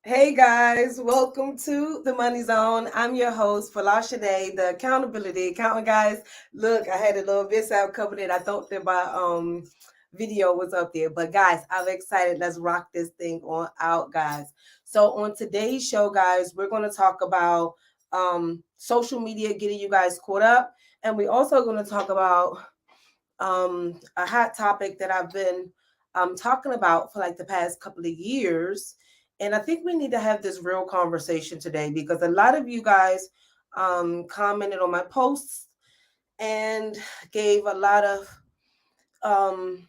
Hey guys, welcome to the Money Zone. I'm your host, Folasade, the accountability accountant. Guys, look, I had a little mishap coming in. I thought that my video was up there, but guys, I'm excited. Let's rock this thing on out, guys. So on today's show, guys, we're going to talk about social media getting you guys caught up, and we're also going to talk about a hot topic that I've been talking about for like the past couple of years. And I think we need to have this real conversation today because a lot of you guys commented on my posts and gave a lot of um,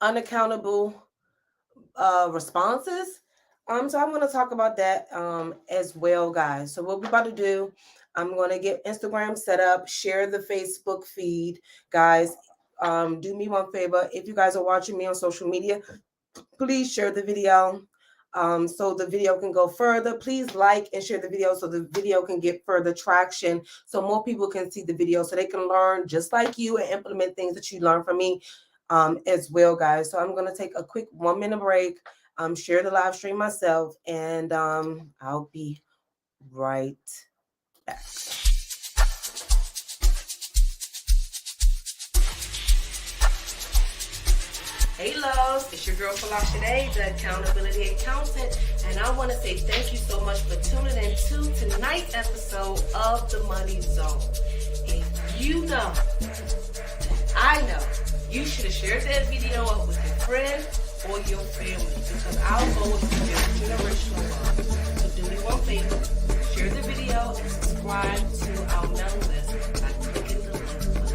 unaccountable responses. So I'm going to talk about that as well, guys. So what we're about to do, I'm going to get Instagram set up, share the Facebook feed, guys. Do me one favor. If you guys are watching me on social media, please share the video so the video can go further. Please like and share the video so the video can get further traction so more people can see the video so they can learn just like you and implement things that you learn from me as well, guys. So I'm going to take a quick 1 minute break, share the live stream myself, and I'll be right back. Hey loves, it's your girl Folasade, the accountability accountant, and I want to say thank you so much for tuning in to tonight's episode of the Money Zone. If you know, I know, you should have shared that video up with your friend or your family because our goal is to build generational wealth. So do me one favor, share the video and subscribe to our mailing list by clicking the link below.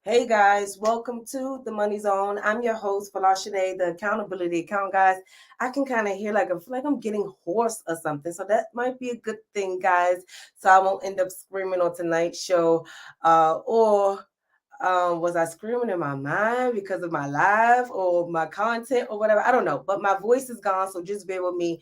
Hey guys, welcome to the Money Zone. I'm your host, Folasade, the accountability account. Guys, I can kind of hear I feel like I'm getting hoarse or something. So that might be a good thing, guys. So I won't end up screaming on tonight's show. Or was I screaming in my mind because of my live or my content or whatever? I don't know. But my voice is gone, so just bear with me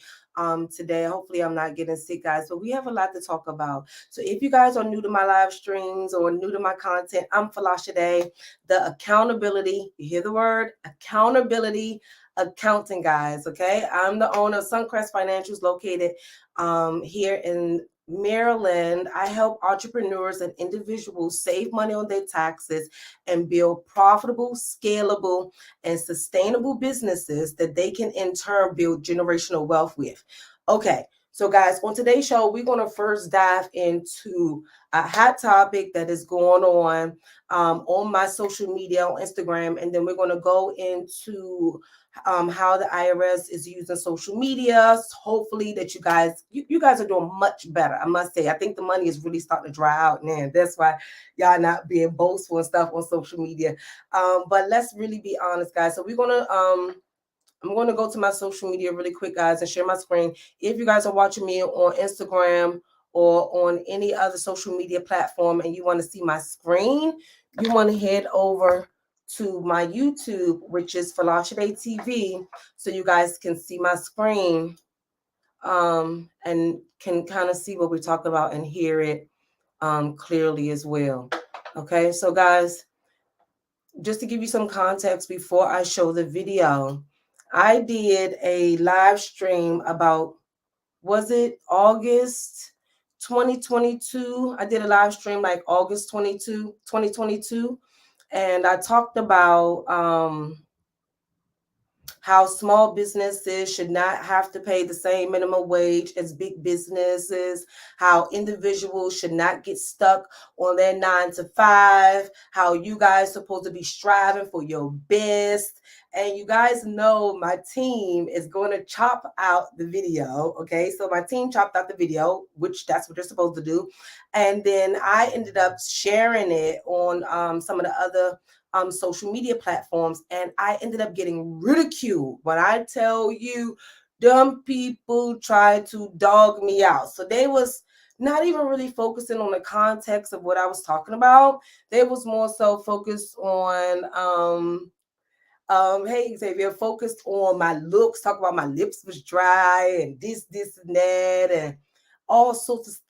today. Hopefully I'm not getting sick, guys. But we have a lot to talk about. So if you guys are new to my live streams or new to my content, I'm Folasade, the accountability, you hear the word, accountability accounting, guys. Okay. I'm the owner of Suncrest Financial located here in Maryland. I help entrepreneurs and individuals save money on their taxes and build profitable, scalable, and sustainable businesses that they can in turn build generational wealth with. Okay, so guys, on today's show, we're going to first dive into a hot topic that is going on my social media on Instagram, and then we're going to go into how the IRS is using social media. Hopefully that you guys are doing much better. I must say, I think the money is really starting to dry out now. That's why y'all not being boastful and stuff on social media. But let's really be honest, guys. So I'm going to go to my social media really quick, guys, and share my screen. If you guys are watching me on Instagram or on any other social media platform and you want to see my screen, you want to head over to my YouTube, which is Folasade TV, so you guys can see my screen and can kind of see what we're talking about and hear it clearly as well. Okay, so guys, just to give you some context before I show the video, I did a live stream about, was it August 2022? I did a live stream like August 22, 2022. And I talked about how small businesses should not have to pay the same minimum wage as big businesses, how individuals should not get stuck on their 9 to 5, how you guys supposed to be striving for your best. And you guys know my team is going to chop out the video. Okay, so my team chopped out the video, which that's what they're supposed to do. And then I ended up sharing it on some of the other social media platforms, and I ended up getting ridiculed. When I tell you, dumb people tried to dog me out. So they was not even really focusing on the context of what I was talking about. They was more so focused on hey Xavier, focused on my looks, talk about my lips was dry and this and that, and all sorts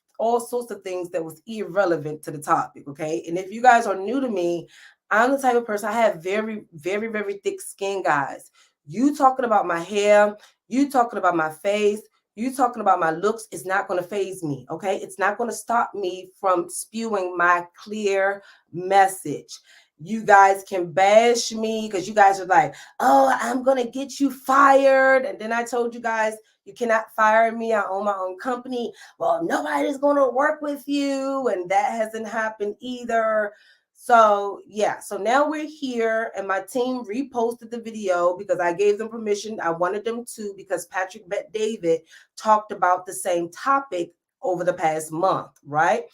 of things that was irrelevant to the topic. Okay, and if you guys are new to me, I'm the type of person, I have very, very, very thick skin, guys. You talking about my hair, you talking about my face, you talking about my looks is not going to faze me. Okay, it's not going to stop me from spewing my clear message. You guys can bash me because you guys are like, oh, I'm going to get you fired. And then I told you guys, you cannot fire me. I own my own company. Well, nobody's going to work with you. And that hasn't happened either. So yeah, so now we're here and my team reposted the video because I gave them permission. I wanted them to, because Patrick Bet David talked about the same topic over the past month, right?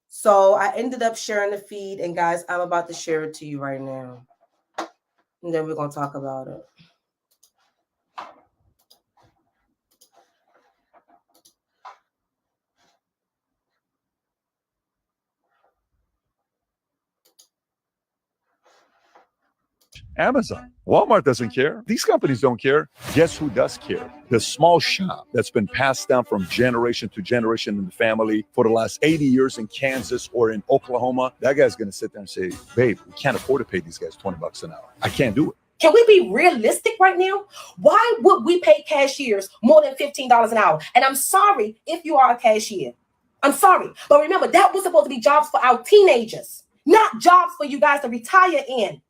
So I ended up sharing the feed, and guys, I'm about to share it to you right now. And then we're going to talk about it. Amazon. Walmart doesn't care. These companies don't care. Guess who does care? The small shop that's been passed down from generation to generation in the family for the last 80 years in Kansas or in Oklahoma. That guy's going to sit there and say, babe, we can't afford to pay these guys $20 an hour. I can't do it. Can we be realistic right now? Why would we pay cashiers more than $15 an hour? And I'm sorry if you are a cashier. I'm sorry. But remember, that was supposed to be jobs for our teenagers, not jobs for you guys to retire in.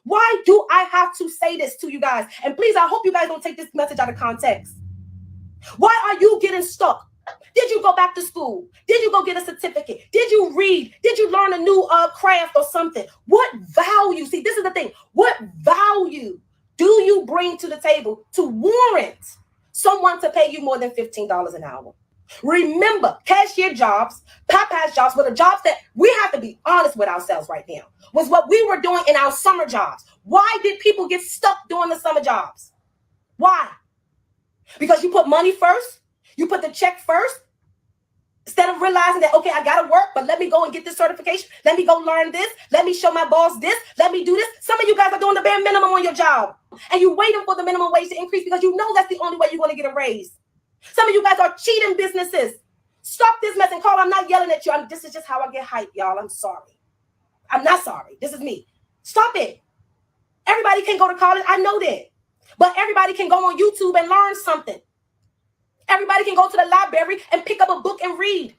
Why do I have to say this to you guys? And please, I hope you guys don't take this message out of context. Why are you getting stuck? Did you go back to school? Did you go get a certificate? Did you read? Did you learn a new craft or something? What value? See, this is the thing. What value do you bring to the table to warrant someone to pay you more than $15 an hour? Remember, cashier jobs, Papa's jobs were the jobs that we have to be honest with ourselves right now, was what we were doing in our summer jobs. Why did people get stuck doing the summer jobs? Why? Because you put money first, you put the check first, instead of realizing that, okay, I got to work, but let me go and get this certification. Let me go learn this. Let me show my boss this. Let me do this. Some of you guys are doing the bare minimum on your job, and you're waiting for the minimum wage to increase because you know that's the only way you're going to get a raise. Some of you guys are cheating businesses. Stop this mess. And Carl, I'm not yelling at you. This is just how I get hyped, y'all. I'm sorry. I'm not sorry. This is me. Stop it. Everybody can go to college. I know that. But everybody can go on YouTube and learn something. Everybody can go to the library and pick up a book and read.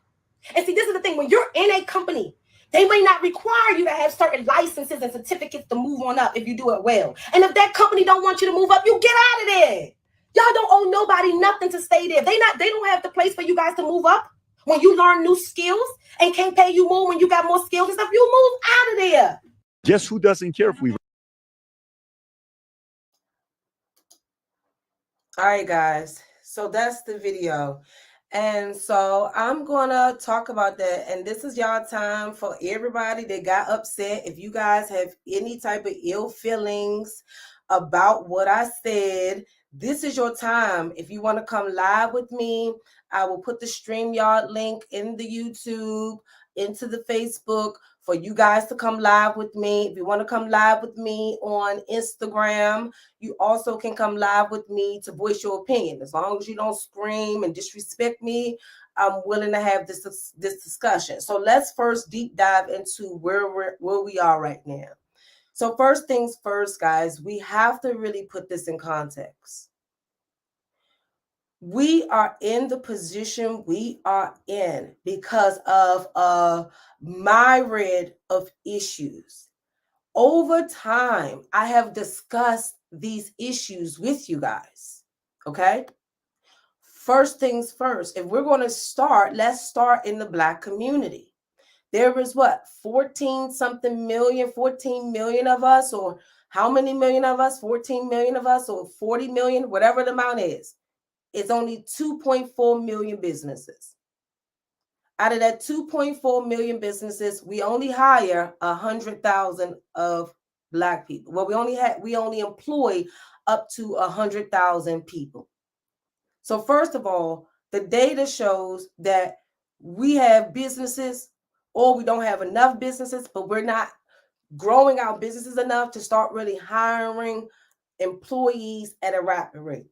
And see, this is the thing. When you're in a company, they may not require you to have certain licenses and certificates to move on up if you do it well. And if that company don't want you to move up, you get out of there. Y'all don't owe nobody nothing to stay there. They don't have the place for you guys to move up. When you learn new skills and can't pay you more when you got more skills and stuff, you move out of there. Guess who doesn't care if we... All right, guys. So that's the video. And so I'm going to talk about that. And this is y'all time for everybody that got upset. If you guys have any type of ill feelings about what I said, this is your time. If you want to come live with me, I will put the StreamYard link in the YouTube, into the Facebook for you guys to come live with me. If you want to come live with me on Instagram, you also can come live with me to voice your opinion. As long as you don't scream and disrespect me, I'm willing to have this discussion. So let's first deep dive into where we are right now. So first things first, guys, we have to really put this in context. We are in the position we are in because of a myriad of issues. Over time, I have discussed these issues with you guys, okay? First things first, if we're going to start, let's start in the Black community. There is what, 14 million of us, or how many million of us, 14 million of us, or 40 million, whatever the amount is. It's only 2.4 million businesses. Out of that 2.4 million businesses, we only hire 100,000 of Black people. Well, we only employ up to 100,000 people. So first of all, the data shows that we have businesses, or we don't have enough businesses, but we're not growing our businesses enough to start really hiring employees at a rapid rate.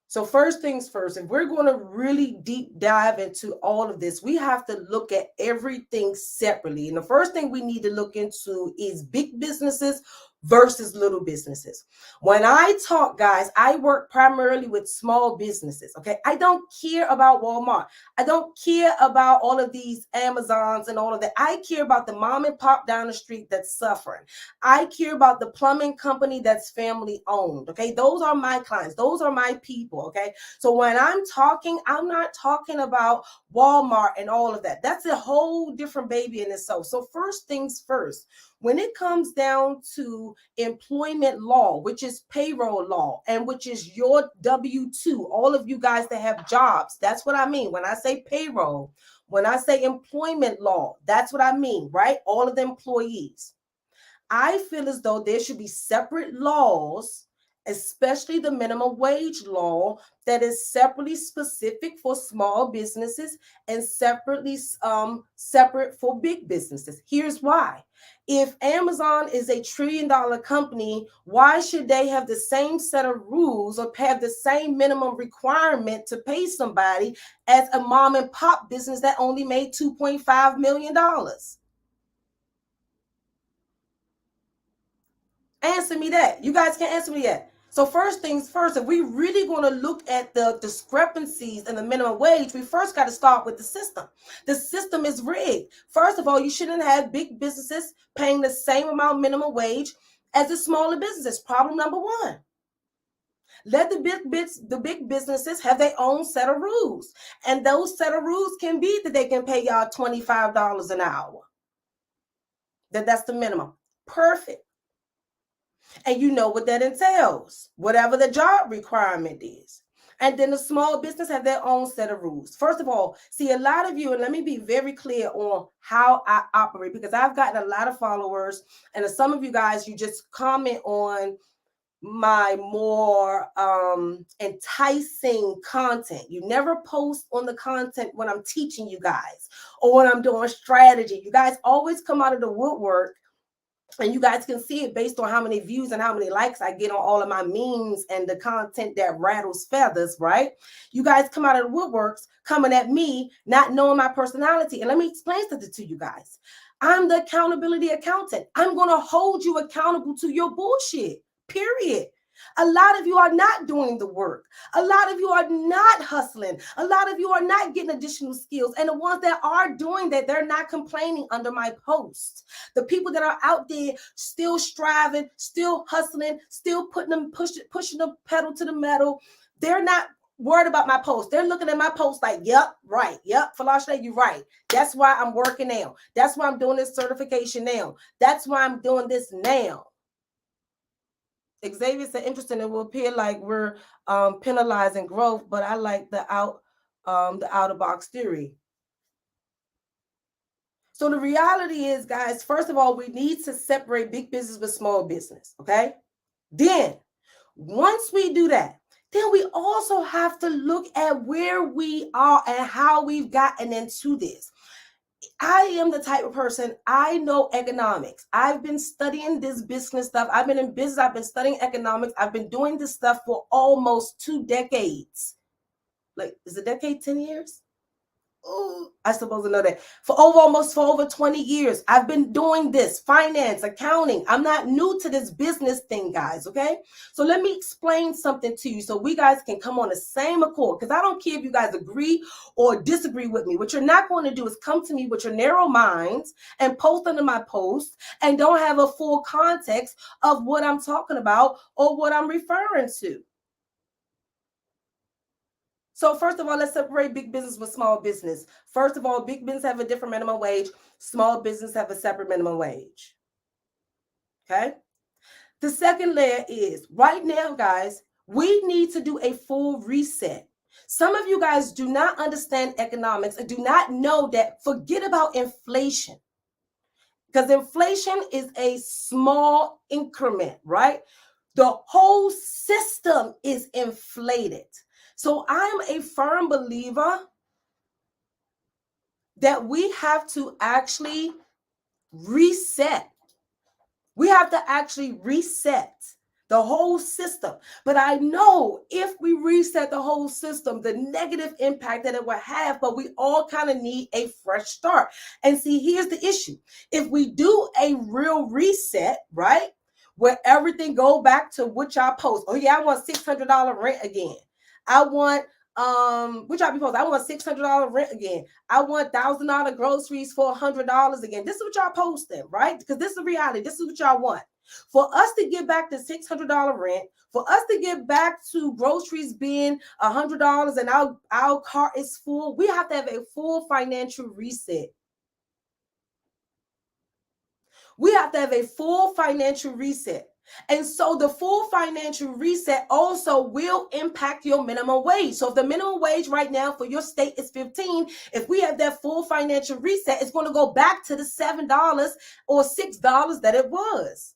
So first things first, if we're going to really deep dive into all of this, we have to look at everything separately. And the first thing we need to look into is big businesses versus little businesses. When I talk, guys, I work primarily with small businesses, okay? I don't care about Walmart. I don't care about all of these Amazons and all of that. I care about the mom and pop down the street that's suffering. I care about the plumbing company that's family owned, okay? Those are my clients. Those are my people, okay? So when I'm talking, I'm not talking about Walmart and all of that. That's a whole different baby in itself. So first things first, when it comes down to employment law, which is payroll law, and which is your W-2, all of you guys that have jobs, that's what I mean. When I say payroll, when I say employment law, that's what I mean, right? All of the employees. I feel as though there should be separate laws, especially the minimum wage law, that is separately specific for small businesses and separately separate for big businesses. Here's why. If Amazon is a $1 trillion company, why should they have the same set of rules or have the same minimum requirement to pay somebody as a mom and pop business that only made $2.5 million? Answer me that. You guys can't answer me that. So first things first, if we really going to look at the discrepancies in the minimum wage, we first got to start with the system. The system is rigged. First of all, you shouldn't have big businesses paying the same amount minimum wage as the smaller businesses. Problem number one. Let the big businesses have their own set of rules. And those set of rules can be that they can pay y'all $25 an hour. That's the minimum. Perfect. And you know what that entails, whatever the job requirement is. And then the small business have their own set of rules. First of all, see, a lot of you, and let me be very clear on how I operate, because I've gotten a lot of followers, and some of you guys, you just comment on my more enticing content. You never post on the content when I'm teaching you guys or when I'm doing strategy. You guys always come out of the woodwork. And you guys can see it based on how many views and how many likes I get on all of my memes and the content that rattles feathers, right? You guys come out of the woodworks coming at me, not knowing my personality. And let me explain something to you guys. I'm the accountability accountant. I'm going to hold you accountable to your bullshit, period. A lot of you are not doing the work. A lot of you are not hustling. A lot of you are not getting additional skills. And the ones that are doing that, they're not complaining under my post. The people that are out there still striving, still hustling, still pushing the pedal to the metal, they're not worried about my post. They're looking at my post like, yep, right. Yep, Folasade, you're right. That's why I'm working now. That's why I'm doing this certification now. That's why I'm doing this now. Xavier said, interesting. It will appear like we're penalizing growth, but I like the outer box theory. So the reality is, guys, first of all, we need to separate big business with small business. Okay. Then once we do that, then we also have to look at where we are and how we've gotten into this. I am the type of person, I know economics. I've been studying this business stuff. I've been in business. I've been studying economics. I've been doing this stuff for almost 2 decades. Like, is a decade 10 years? Oh, I suppose to know that. For over 20 years, I've been doing this, finance, accounting. I'm not new to this business thing, guys, okay? So let me explain something to you so we guys can come on the same accord, because I don't care if you guys agree or disagree with me. What you're not going to do is come to me with your narrow minds and post under my post and don't have a full context of what I'm talking about or what I'm referring to. So first of all, let's separate big business with small business. First of all, big business have a different minimum wage. Small business have a separate minimum wage. Okay. The second layer is right now, guys, we need to do a full reset. Some of you guys do not understand economics and do not know that. Forget about inflation, because inflation is a small increment, right? The whole system is inflated. So I'm a firm believer that we have to actually reset. We have to actually reset the whole system. But I know if we reset the whole system, the negative impact that it will have, but we all kind of need a fresh start. And see, here's the issue. If we do a real reset, right, where everything go back to what y'all post. Oh yeah, I want $600 rent again. I want which y'all be posting. I want $600 rent again. I want $1,000 groceries for $100 again. This is what y'all posting, right? Because this is the reality. This is what y'all want. For us to get back to $600 rent, for us to get back to groceries being $100 and our cart is full, we have to have a full financial reset. We have to have a full financial reset. And so the full financial reset also will impact your minimum wage. So if the minimum wage right now for your state is 15, if we have that full financial reset, it's going to go back to the $7 or $6 that it was.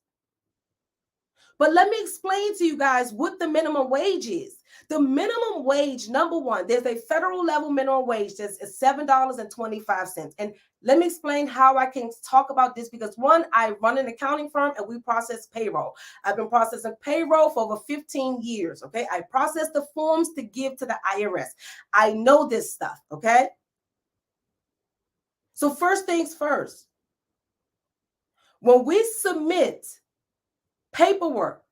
But let me explain to you guys what the minimum wage is. The minimum wage, number one, there's a federal level minimum wage that's $7.25. And let me explain how I can talk about this, because one, I run an accounting firm and we process payroll. I've been processing payroll for over 15 years, okay? I process the forms to give to the IRS. I know this stuff, okay? So first things first, when we submit paperwork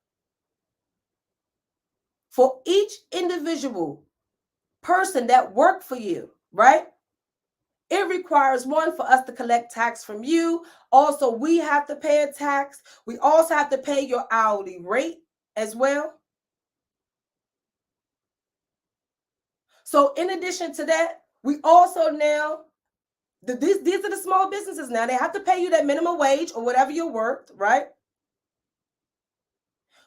for each individual person that worked for you, right? It requires one, for us to collect tax from you. Also, we have to pay a tax. We also have to pay your hourly rate as well. So in addition to that, we also now, these are the small businesses now. They have to pay you that minimum wage or whatever you worked, right?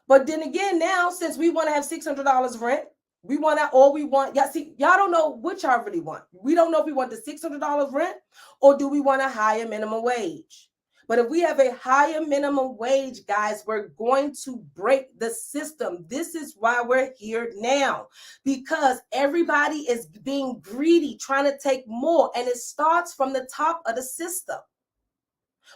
But then again, now, since we want to have $600 rent, we want that, or we want, y'all see, y'all don't know what y'all really want. We don't know if we want the $600 rent or do we want a higher minimum wage. But if we have a higher minimum wage, guys, we're going to break the system. This is why we're here now, because everybody is being greedy, trying to take more, and it starts from the top of the system.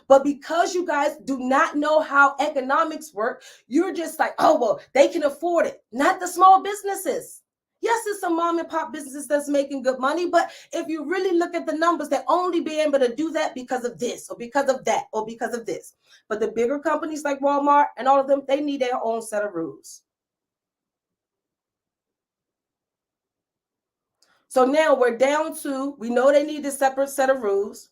But because you guys do not know how economics work, you're just like, oh, well, they can afford it. Not the small businesses. Yes, it's some mom and pop businesses that's making good money. But if you really look at the numbers, they're only be able to do that because of this or because of that or because of this. But the bigger companies like Walmart and all of them, they need their own set of rules. So now we're down to, we know they need a separate set of rules.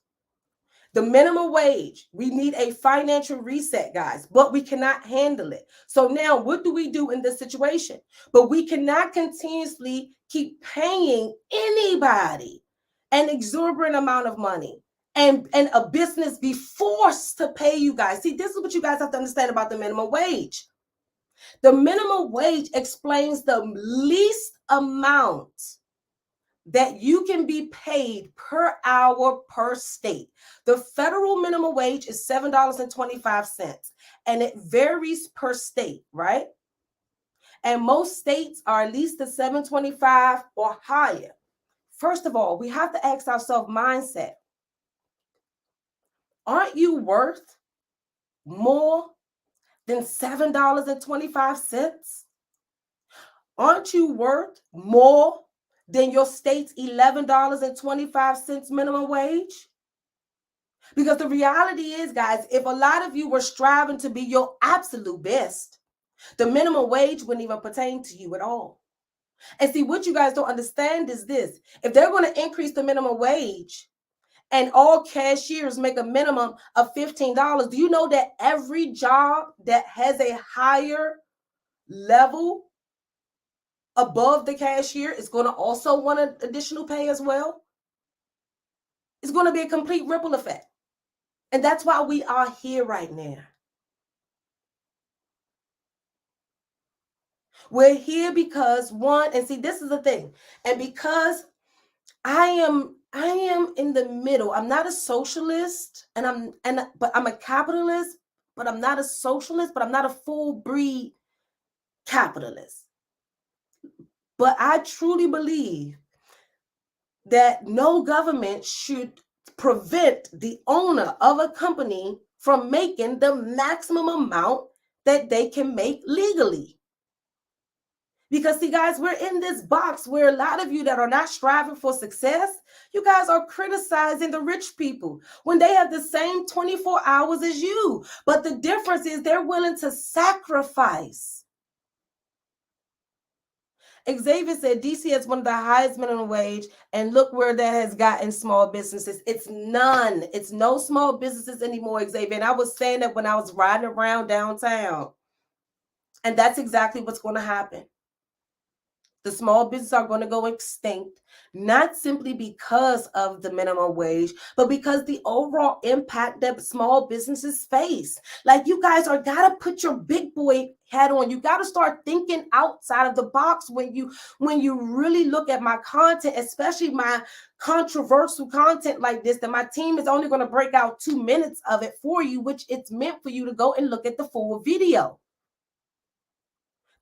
The minimum wage, we need a financial reset, guys, but we cannot handle it. So now what do we do in this situation? But we cannot continuously keep paying anybody an exorbitant amount of money and a business be forced to pay you guys. See, this is what you guys have to understand about the minimum wage. The minimum wage explains the least amount that you can be paid per hour per state. The federal minimum wage is $7.25, and it varies per state, right? And most states are at least the $7.25 or higher. First of all, we have to ask ourselves mindset. Aren't you worth more than $7.25? Aren't you worth more than your state's $11.25 minimum wage? Because the reality is, guys, if a lot of you were striving to be your absolute best, the minimum wage wouldn't even pertain to you at all. And see, what you guys don't understand is this. If they're going to increase the minimum wage and all cashiers make a minimum of $15, do you know that every job that has a higher level above the cashier is going to also want an additional pay as well? It's going to be a complete ripple effect. And that's why we are here right now. We're here because one, and see, this is the thing, and because I am in the middle. I'm not a socialist, but I'm a capitalist, but I'm not a socialist, but I'm not a full breed capitalist. But I truly believe that no government should prevent the owner of a company from making the maximum amount that they can make legally. Because see, guys, we're in this box where a lot of you that are not striving for success, you guys are criticizing the rich people when they have the same 24 hours as you. But the difference is they're willing to sacrifice. Xavier said DC has one of the highest minimum wage, and look where that has gotten small businesses. It's none. It's no small businesses anymore, Xavier. And I was saying that when I was riding around downtown. And that's exactly what's going to happen. The small businesses are going to go extinct, not simply because of the minimum wage, but because the overall impact that small businesses face. Like, you guys are got to put your big boy hat on. You got to start thinking outside of the box when you really look at my content, especially my controversial content like this, that my team is only going to break out 2 minutes of it for you, which it's meant for you to go and look at the full video.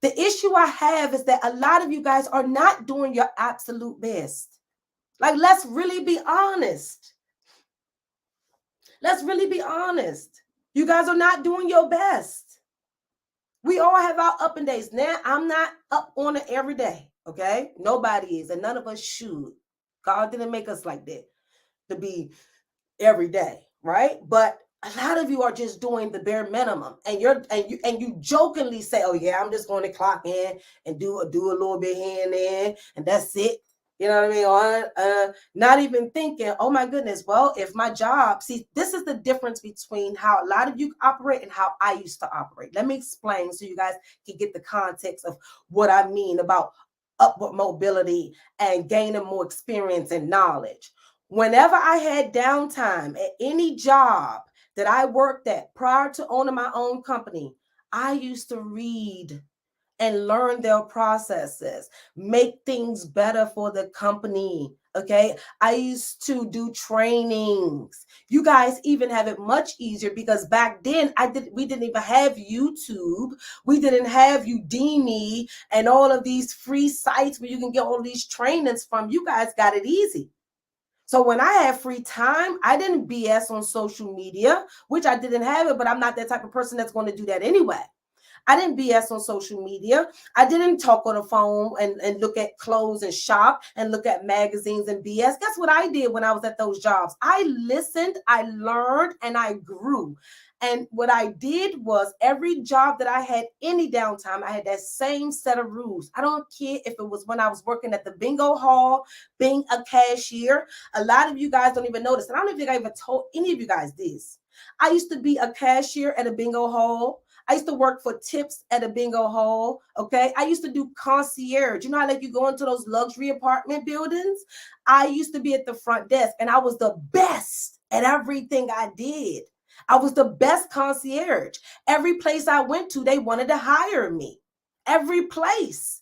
The issue I have is that a lot of you guys are not doing your absolute best. Like, let's really be honest. Let's really be honest. You guys are not doing your best. We all have our up and days. Now, I'm not up on it every day, okay? Nobody is, and none of us should. God didn't make us like that to be every day, right? But a lot of you are just doing the bare minimum, and you jokingly say, "Oh yeah, I'm just going to clock in and do a little bit here and there, and that's it." You know what I mean? Or not even thinking, "Oh my goodness, well, if my job..." See, this is the difference between how a lot of you operate and how I used to operate. Let me explain so you guys can get the context of what I mean about upward mobility and gaining more experience and knowledge. Whenever I had downtime at any job that I worked at prior to owning my own company, I used to read and learn their processes, make things better for the company. Okay. I used to do trainings. You guys even have it much easier because back then we didn't even have YouTube. We didn't have Udemy and all of these free sites where you can get all these trainings from. You guys got it easy. So when I had free time, I didn't BS on social media, which I didn't have it, but I'm not that type of person that's going to do that anyway. I didn't BS on social media. I didn't talk on the phone and look at clothes and shop and look at magazines and BS. Guess what I did when I was at those jobs? I listened, I learned, and I grew. And what I did was every job that I had any downtime, I had that same set of rules. I don't care if it was when I was working at the bingo hall, being a cashier. A lot of you guys don't even know this. And I don't think I even told any of you guys this. I used to be a cashier at a bingo hall. I used to work for tips at a bingo hall. Okay. I used to do concierge. You know how like you go into those luxury apartment buildings? I used to be at the front desk, and I was the best at everything I did. I was the best concierge. Every place I went to, they wanted to hire me. Every place.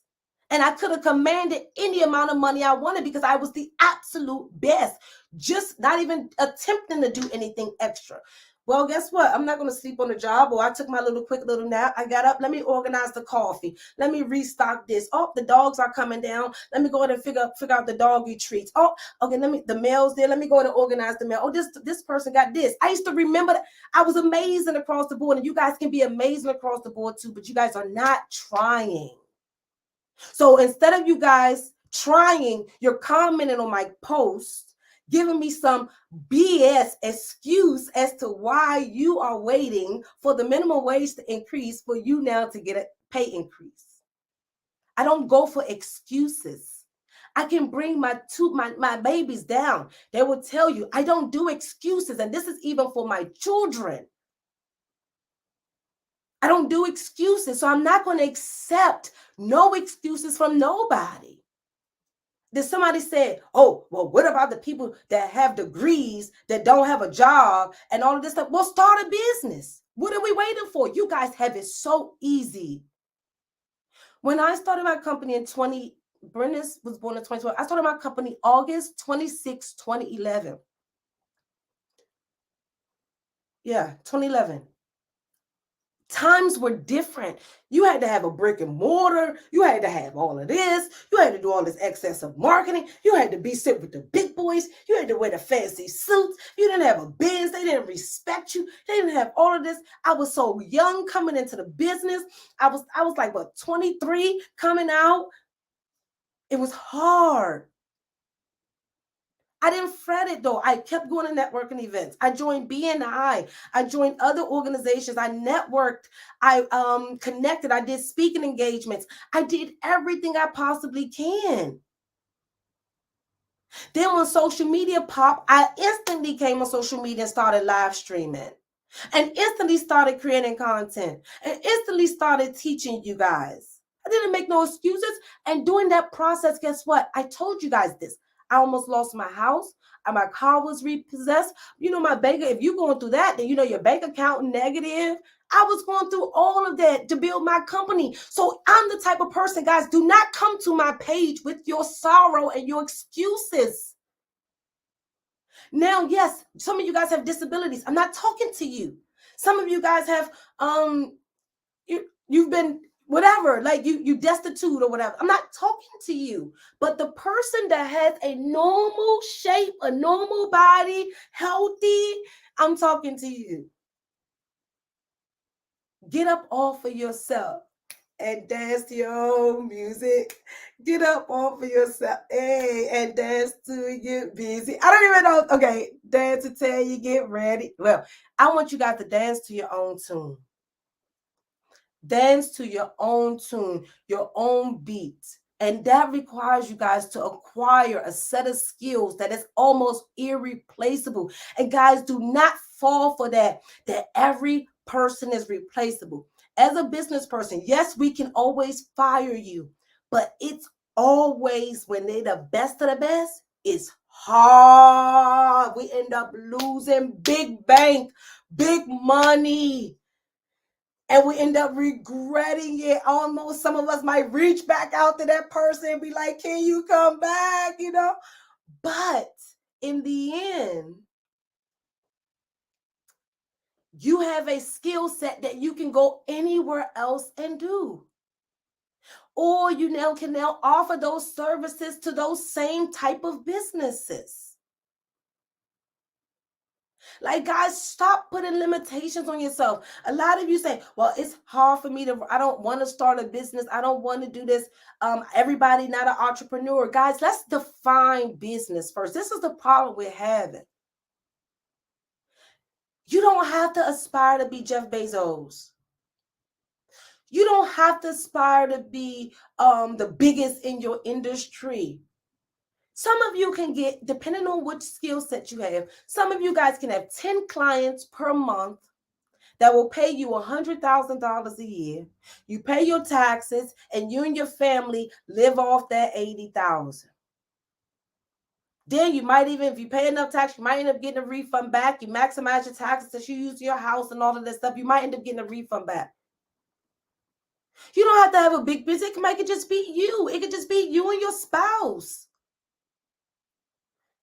And I could have commanded any amount of money I wanted because I was the absolute best. Just not even attempting to do anything extra. Well, guess what? I'm not going to sleep on the job. Or I took my quick little nap. I got up. Let me organize the coffee. Let me restock this. Oh, the dogs are coming down. Let me go ahead and figure out the doggy treats. Oh, okay. The mail's there. Let me go ahead and organize the mail. Oh, this person got this. I used to remember that. I was amazing across the board, and you guys can be amazing across the board too. But you guys are not trying. So instead of you guys trying, you're commenting on my post, giving me some BS excuse as to why you are waiting for the minimum wage to increase for you now to get a pay increase. I don't go for excuses. I can bring my babies down. They will tell you I don't do excuses. And this is even for my children. I don't do excuses. So I'm not going to accept no excuses from nobody. Then somebody said, oh, well, what about the people that have degrees that don't have a job and all of this stuff? Well, start a business. What are we waiting for? You guys have it so easy. When I started my company in Brennan was born in 2012. I started my company August 26, 2011. Yeah, 2011. Times were different. You had to have a brick and mortar. You had to have all of this. You had to do all this excessive marketing. You had to be sit with the big boys. You had to wear the fancy suits. You didn't have a biz. They didn't respect you. They didn't have all of this. I was so young coming into the business. I was like, what, 23 coming out? It was hard. I didn't fret it though. I kept going to networking events. I joined BNI. I joined other organizations. I networked. I connected. I did speaking engagements. I did everything I possibly can. Then when social media popped, I instantly came on social media and started live streaming. And instantly started creating content. And instantly started teaching you guys. I didn't make no excuses. And during that process, guess what? I told you guys this. I almost lost my house. My car was repossessed. My bank, if you're going through that, then your bank account negative. I was going through all of that to build my company. So I'm the type of person, guys, do not come to my page with your sorrow and your excuses. Now, yes, some of you guys have disabilities. I'm not talking to you. Some of you guys have, you've been whatever, like you destitute or whatever. I'm not talking to you, but the person that has a normal shape, a normal body, healthy, I'm talking to you. Get up off of yourself and dance to your own music. Get up off of yourself, hey, and dance till you get busy. I don't even know. Okay, dance until you get ready. Well, I want you guys to dance to your own tune. Dance to your own tune, your own beat. And that requires you guys to acquire a set of skills that is almost irreplaceable. And guys, do not fall for that every person is replaceable. As a business person, yes, we can always fire you, but it's always when they're the best of the best, it's hard. We end up losing big bank, big money. And we end up regretting it. Almost some of us might reach back out to that person and be like, can you come back? But in the end, you have a skill set that you can go anywhere else and do. Or you can offer those services to those same type of businesses. Like, guys, stop putting limitations on yourself. A lot of you say, well, it's hard for me I don't want to start a business. I don't want to do this. Everybody not an entrepreneur. Guys, let's define business first. This is the problem we're having. You don't have to aspire to be Jeff Bezos. You don't have to aspire to be the biggest in your industry. Some of you can get, depending on which skill set you have, some of you guys can have 10 clients per month that will pay you $100,000 a year. You pay your taxes, and you and your family live off that $80,000. Then you might even, if you pay enough tax, you might end up getting a refund back. You maximize your taxes that you use your house and all of that stuff. You might end up getting a refund back. You don't have to have a big business. It could just be you. It could just be you and your spouse.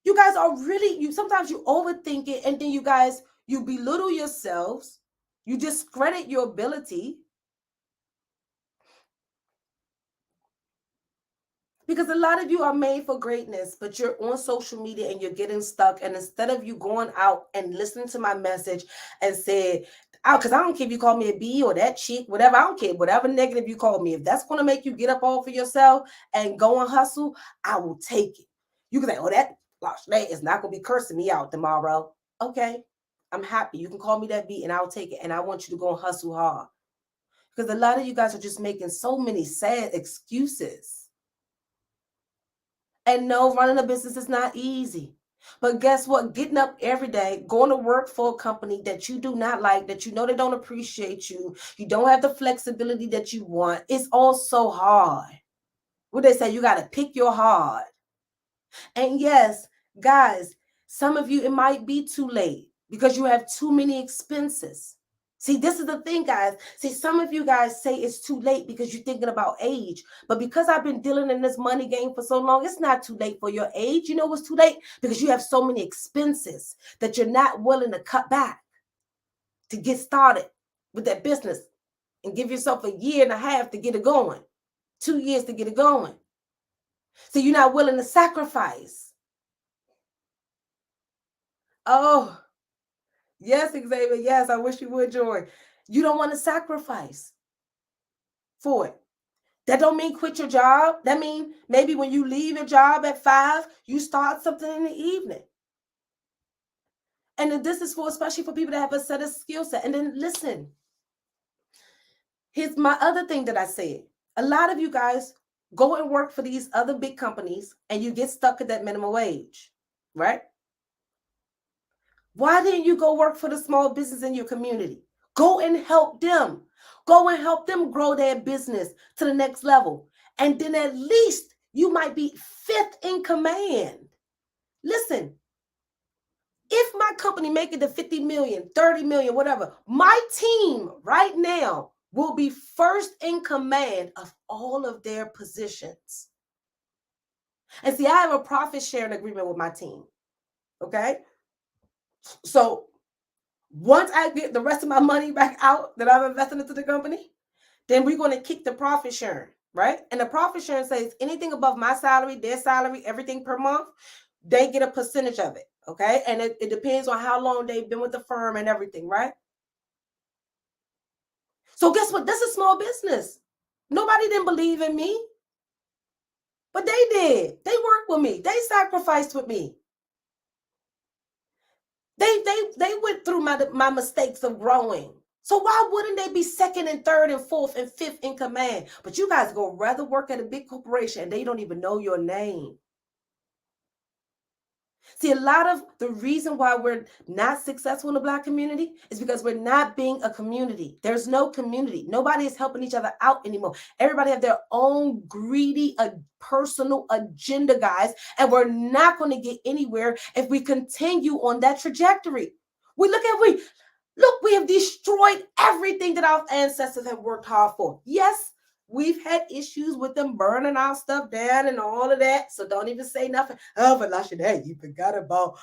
You guys are really, sometimes you overthink it, and then you guys, You belittle yourselves. You discredit your ability. Because a lot of you are made for greatness, but you're on social media and you're getting stuck. And instead of you going out and listening to my message and say, because I don't care if you call me a B or that chick, whatever, I don't care, whatever negative you call me. If that's going to make you get up all for yourself and go and hustle, I will take it. You can say, oh, that is not going to be cursing me out tomorrow. Okay, I'm happy. You can call me that B and I'll take it. And I want you to go and hustle hard. Because a lot of you guys are just making so many sad excuses. And no, running a business is not easy. But guess what? Getting up every day, going to work for a company that you do not like, that you know they don't appreciate you, you don't have the flexibility that you want, it's all so hard. What they say, you got to pick your hard. And yes, guys, some of you, it might be too late because you have too many expenses. See, this is the thing, guys. See, some of you guys say it's too late because you're thinking about age. But because I've been dealing in this money game for so long, it's not too late for your age. You know what's too late? Because you have so many expenses that you're not willing to cut back to get started with that business and give yourself a year and a half to get it going, 2 years to get it going. So you're not willing to sacrifice. Oh, yes, Xavier. Yes, I wish you would, Joy. You don't want to sacrifice for it. That don't mean quit your job. That means maybe when you leave your job at 5, you start something in the evening. And this is for, especially for people that have a set of skill set. And then listen, here's my other thing that I said. A lot of you guys go and work for these other big companies and you get stuck at that minimum wage, right? Why didn't you go work for the small business in your community? Go and help them. Go and help them grow their business to the next level. And then at least you might be 5th in command. Listen, if my company make it to 50 million, 30 million, whatever, my team right now will be 1st in command of all of their positions. And see, I have a profit sharing agreement with my team. Okay? So once I get the rest of my money back out that I've invested into the company, then we're going to kick the profit sharing, right? And the profit sharing says anything above my salary, their salary, everything per month, they get a percentage of it, okay? And it depends on how long they've been with the firm and everything, right? So guess what? This is small business. Nobody didn't believe in me, but they did. They worked with me. They sacrificed with me. They went through my mistakes of growing. So why wouldn't they be 2nd and 3rd and 4th and 5th in command? But you guys go rather work at a big corporation and they don't even know your name. See, a lot of the reason why we're not successful in the Black community is because we're not being a community. There's no community. Nobody is helping each other out anymore. Everybody have their own greedy, personal agenda, guys. And we're not going to get anywhere if we continue on that trajectory. We have destroyed everything that our ancestors have worked hard for. Yes, we've had issues with them burning our stuff down and all of that. So don't even say nothing. Oh, Folasade, you forgot about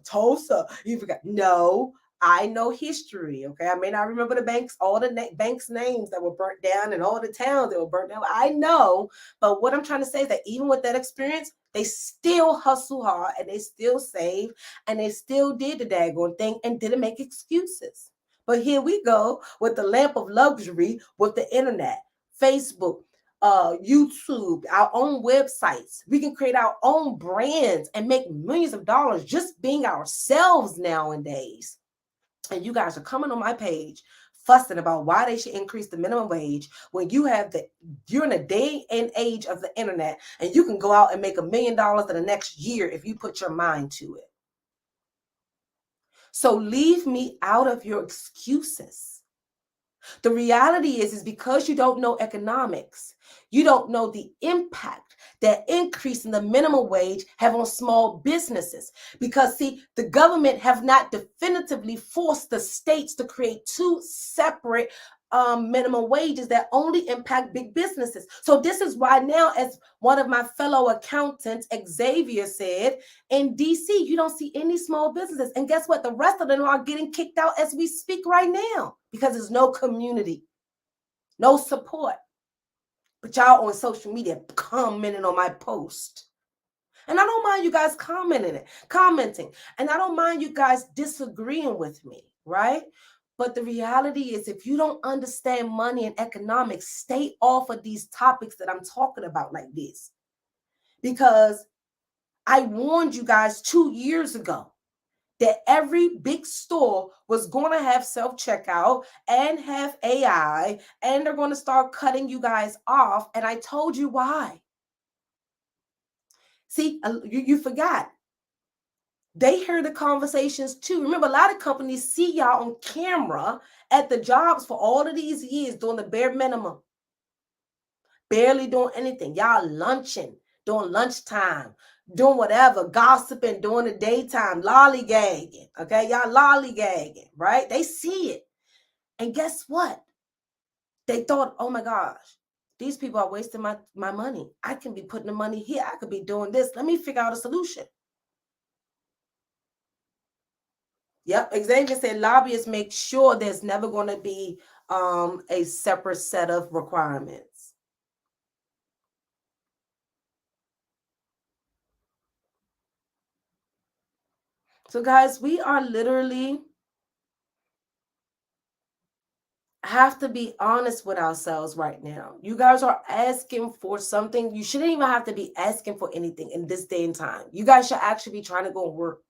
Tulsa. You forgot. No, I know history. Okay, I may not remember the banks, all the banks' names that were burnt down and all the towns that were burnt down. I know, but what I'm trying to say is that even with that experience, they still hustle hard and they still save and they still did the daggone thing and didn't make excuses. But here we go with the lamp of luxury with the internet, Facebook, YouTube, our own websites. We can create our own brands and make millions of dollars just being ourselves nowadays. And you guys are coming on my page fussing about why they should increase the minimum wage when you're in a day and age of the internet and you can go out and make $1 million in the next year if you put your mind to it. So leave me out of your excuses. The reality is because you don't know economics, you don't know the impact that increase in the minimum wage have on small businesses. Because see, the government have not definitively forced the states to create 2 separate minimum wages that only impact big businesses. So this is why now, as one of my fellow accountants, Xavier, said, in DC, you don't see any small businesses. And guess what? The rest of them are getting kicked out as we speak right now because there's no community, no support. But y'all on social media commenting on my post. And I don't mind you guys commenting. And I don't mind you guys disagreeing with me, right? But the reality is, if you don't understand money and economics, stay off of these topics that I'm talking about like this. Because I warned you guys 2 years ago that every big store was going to have self-checkout and have AI, and they're going to start cutting you guys off. And I told you why. See, you forgot. They hear the conversations too. Remember, a lot of companies see y'all on camera at the jobs for all of these years doing the bare minimum, barely doing anything. Y'all lunching, doing lunchtime, doing whatever, gossiping during the daytime, lollygagging. Okay, y'all lollygagging, right? They see it. And guess what? They thought, oh my gosh, these people are wasting my money. I can be putting the money here. I could be doing this. Let me figure out a solution. Yep, Xavier said lobbyists make sure there's never going to be a separate set of requirements. So guys, we are literally have to be honest with ourselves right now. You guys are asking for something. You shouldn't even have to be asking for anything in this day and time. You guys should actually be trying to go and work.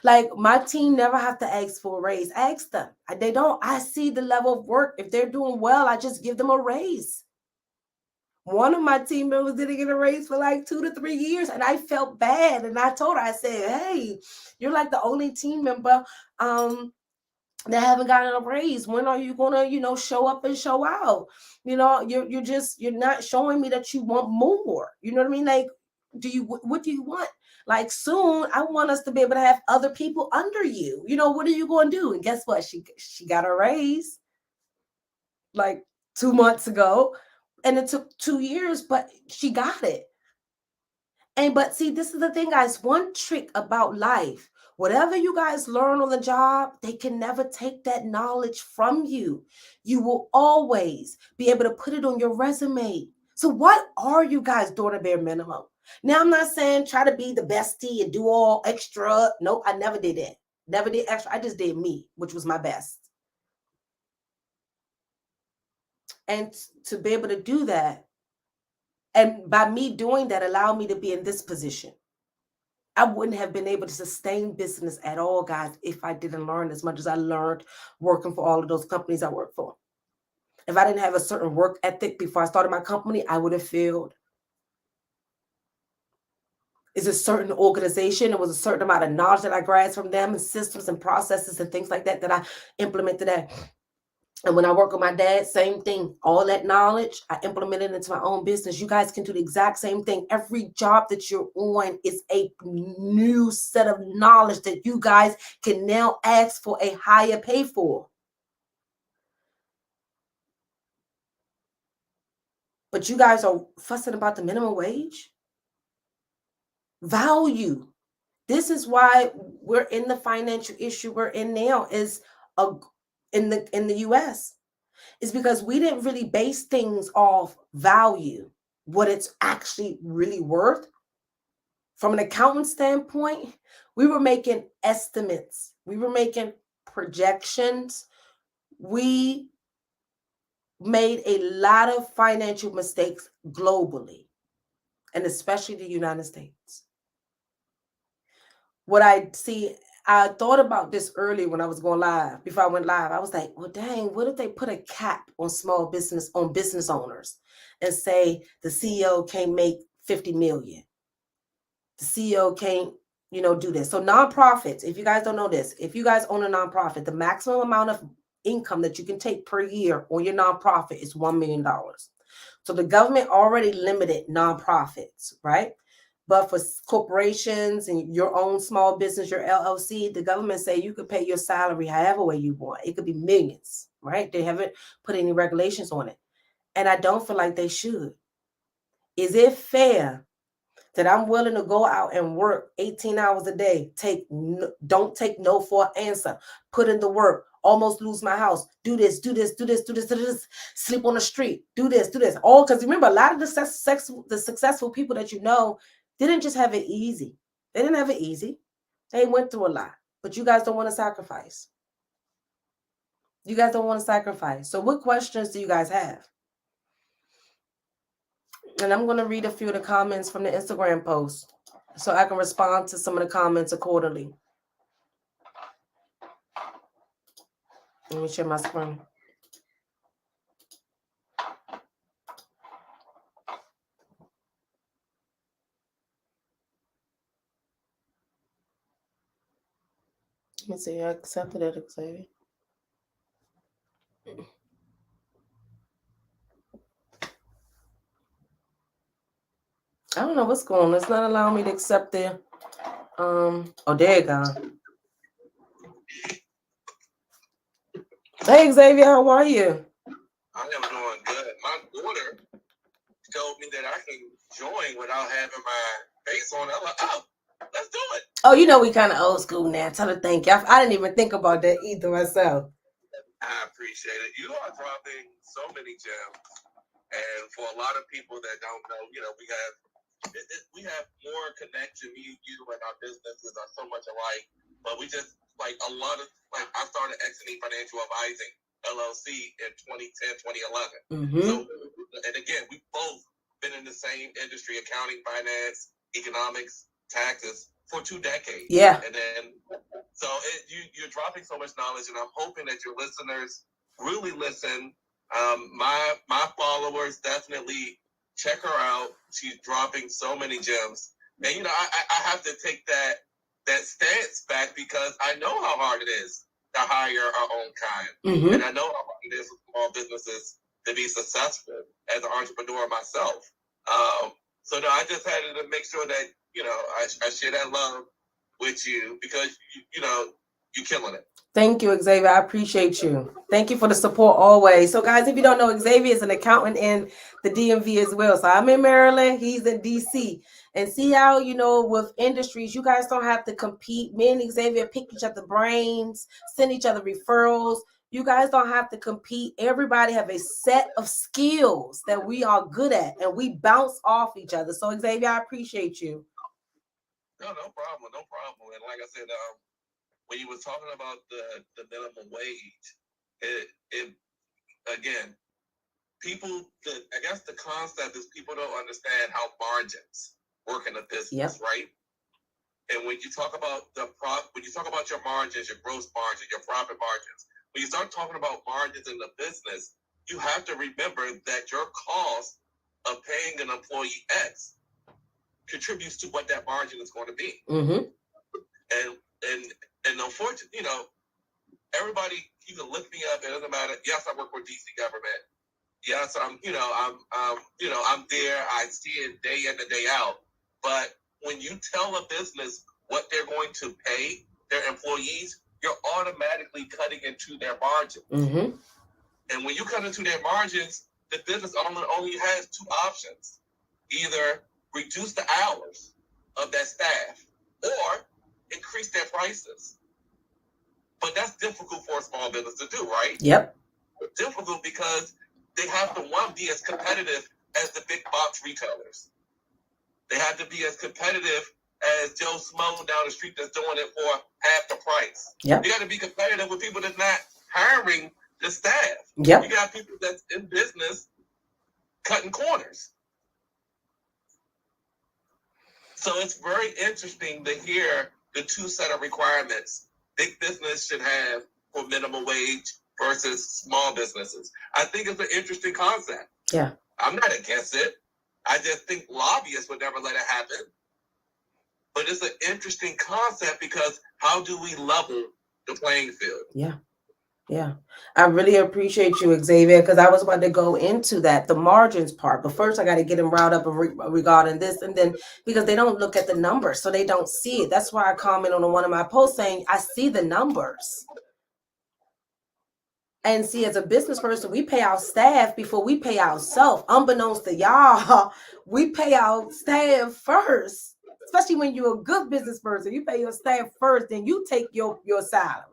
Like, my team never have to ask for a raise. Ask them. They don't. I see the level of work. If they're doing well, I just give them a raise. One of my team members didn't get a raise for like 2 to 3 years, and I felt bad. And I told her, I said, hey, you're like the only team member that haven't gotten a raise. When are you gonna, show up and show out? You're not showing me that you want more. You know what I mean? Like, what do you want? Like, soon I want us to be able to have other people under you. What are you going to do? And guess what? She got a raise like 2 months ago, and it took 2 years, but she got it. But see, this is the thing, guys. One trick about life, whatever you guys learn on the job, they can never take that knowledge from you. You will always be able to put it on your resume. So what are you guys doing at bare minimum? Now, I'm not saying try to be the bestie and do all extra. Nope, I never did that. Never did extra. I just did me, which was my best. And to be able to do that, and by me doing that, allowed me to be in this position. I wouldn't have been able to sustain business at all, guys, if I didn't learn as much as I learned working for all of those companies I worked for. If I didn't have a certain work ethic before I started my company, I would have failed. It's a certain organization. It was a certain amount of knowledge that I grasped from them, and systems and processes and things like that I implemented that. And when I work with my dad, same thing. All that knowledge, I implemented into my own business. You guys can do the exact same thing. Every job that you're on is a new set of knowledge that you guys can now ask for a higher pay for. But you guys are fussing about the minimum wage. Value. This is why we're in the financial issue we're in now in the US. Is because we didn't really base things off value, what it's actually really worth. From an accountant standpoint, we were making estimates. We were making projections. We made a lot of financial mistakes globally, and especially the United States. What I see, I thought about this earlier when I was going live. Before I went live, I was like, well, dang, what if they put a cap on business owners and say the CEO can't make 50 million? The CEO can't, do this. So nonprofits, if you guys don't know this, if you guys own a nonprofit, the maximum amount of income that you can take per year on your nonprofit is $1 million. So the government already limited nonprofits, right? But for corporations and your own small business, your LLC, the government say you could pay your salary however way you want. It could be millions, right? They haven't put any regulations on it. And I don't feel like they should. Is it fair that I'm willing to go out and work 18 hours a day, don't take no for an answer, put in the work, almost lose my house, do this, sleep on the street, do this, all because remember, a lot of the successful people that you know didn't just have it easy. They didn't have it easy. They went through a lot, but you guys don't want to sacrifice. You guys don't want to sacrifice. So what questions do you guys have? And I'm going to read a few of the comments from the Instagram post so I can respond to some of the comments accordingly. Let me share my screen. Let me see. I accepted it, Xavier. I don't know what's going on. It's not allowing me to accept the oh, there you go. Hey Xavier, how are you? I am doing good. My daughter told me that I can join without having my face on. I'm like, oh, let's do it. Oh, you know we kind of old school now. Tell her thank you. I didn't even think about that either myself. I appreciate it. You are dropping so many gems, and for a lot of people that don't know, we have more connection. Me, you, and our businesses are so much alike. But we just like a lot of like I started Exiting Financial Advising LLC in 2010, 2011. Mm-hmm. So, and again, we've both been in the same industry: accounting, finance, economics, taxes for 2 decades. Yeah. And then, so you're dropping so much knowledge, and I'm hoping that your listeners really listen. My followers definitely check her out. She's dropping so many gems, and I have to take that stance back because I know how hard it is to hire our own kind, Mm-hmm. and I know how hard it is for small businesses to be successful as an entrepreneur myself. So no, I just had to make sure that I share that love with you because you're killing it. Thank you, Xavier. I appreciate you. Thank you for the support always. So, guys, if you don't know, Xavier is an accountant in the DMV as well. So I'm in Maryland. He's in DC. And see how, with industries, you guys don't have to compete. Me and Xavier pick each other brains, send each other referrals. You guys don't have to compete. Everybody have a set of skills that we are good at, and we bounce off each other. So, Xavier, I appreciate you. No problem. And like I said, when you were talking about the minimum wage, it again, I guess the concept is people don't understand how margins work in a business, yep. Right? And when you talk about your margins, your gross margin, your profit margins, when you start talking about margins in the business, you have to remember that your cost of paying an employee X contributes to what that margin is going to be. Mm-hmm. And unfortunately, everybody, you can lift me up. It doesn't matter. Yes, I work for DC government. Yes, I'm there. I see it day in and day out. But when you tell a business what they're going to pay their employees, you're automatically cutting into their margins. Mm-hmm. And when you cut into their margins, the business only has 2 options: either reduce the hours of that staff or increase their prices. But that's difficult for a small business to do, right? Yep. It's difficult because they have to, one, be as competitive as the big box retailers. They have to be as competitive as Joe Smo down the street that's doing it for half the price. Yep. You got to be competitive with people that's not hiring the staff. Yep. You got people that's in business cutting corners. So it's very interesting to hear the 2 set of requirements big business should have for minimum wage versus small businesses. I think it's an interesting concept. Yeah. I'm not against it. I just think lobbyists would never let it happen. But it's an interesting concept because how do we level the playing field? Yeah. Yeah. I really appreciate you, Xavier, because I was about to go into that, the margins part. But first, I got to get them riled up regarding this. And then because they don't look at the numbers, so they don't see it. That's why I comment on one of my posts saying, I see the numbers. And see, as a business person, we pay our staff before we pay ourselves. Unbeknownst to y'all, we pay our staff first. Especially when you're a good business person, you pay your staff first, then you take your salary.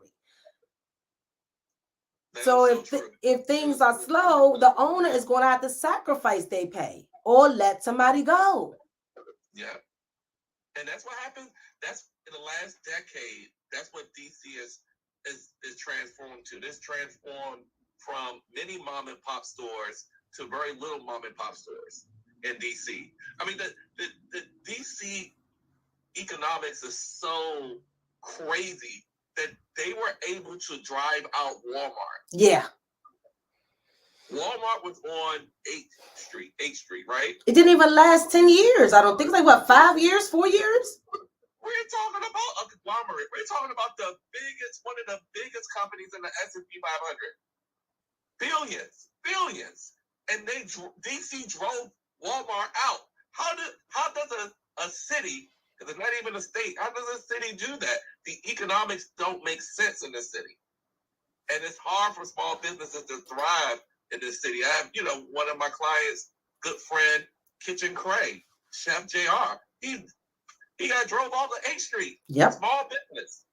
So if things are slow, the owner is going to have to sacrifice their pay or let somebody go. Yeah, and that's what happens. That's in the last decade. That's what DC is transformed to. This transformed from many mom and pop stores to very little mom and pop stores in DC. I mean, the DC economics is so crazy that they were able to drive out Walmart. Yeah. Walmart was on 8th Street, right? It didn't even last 10 years. I don't think it's like, what, 5 years, 4 years? We're talking about a conglomerate. We're talking about one of the biggest companies in the S&P 500. Billions. And DC drove Walmart out. How does a city, because it's not even a state, how does a city do that? The economics don't make sense in this city. And it's hard for small businesses to thrive in this city. I have, one of my clients, good friend, Kitchen Cray, Chef JR. He got drove off of 8th Street. Yep. Small business.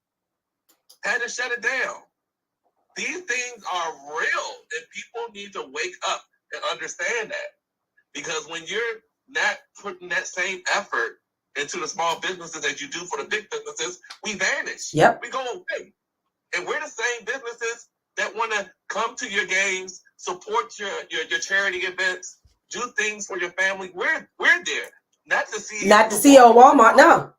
Had to shut it down. These things are real, and people need to wake up and understand that. Because when you're not putting that same effort into the small businesses that you do for the big businesses, we vanish. Yep. We go away. And we're the same businesses that want to come to your games, support your charity events, do things for your family. We're there. Not to see CEO Walmart, no.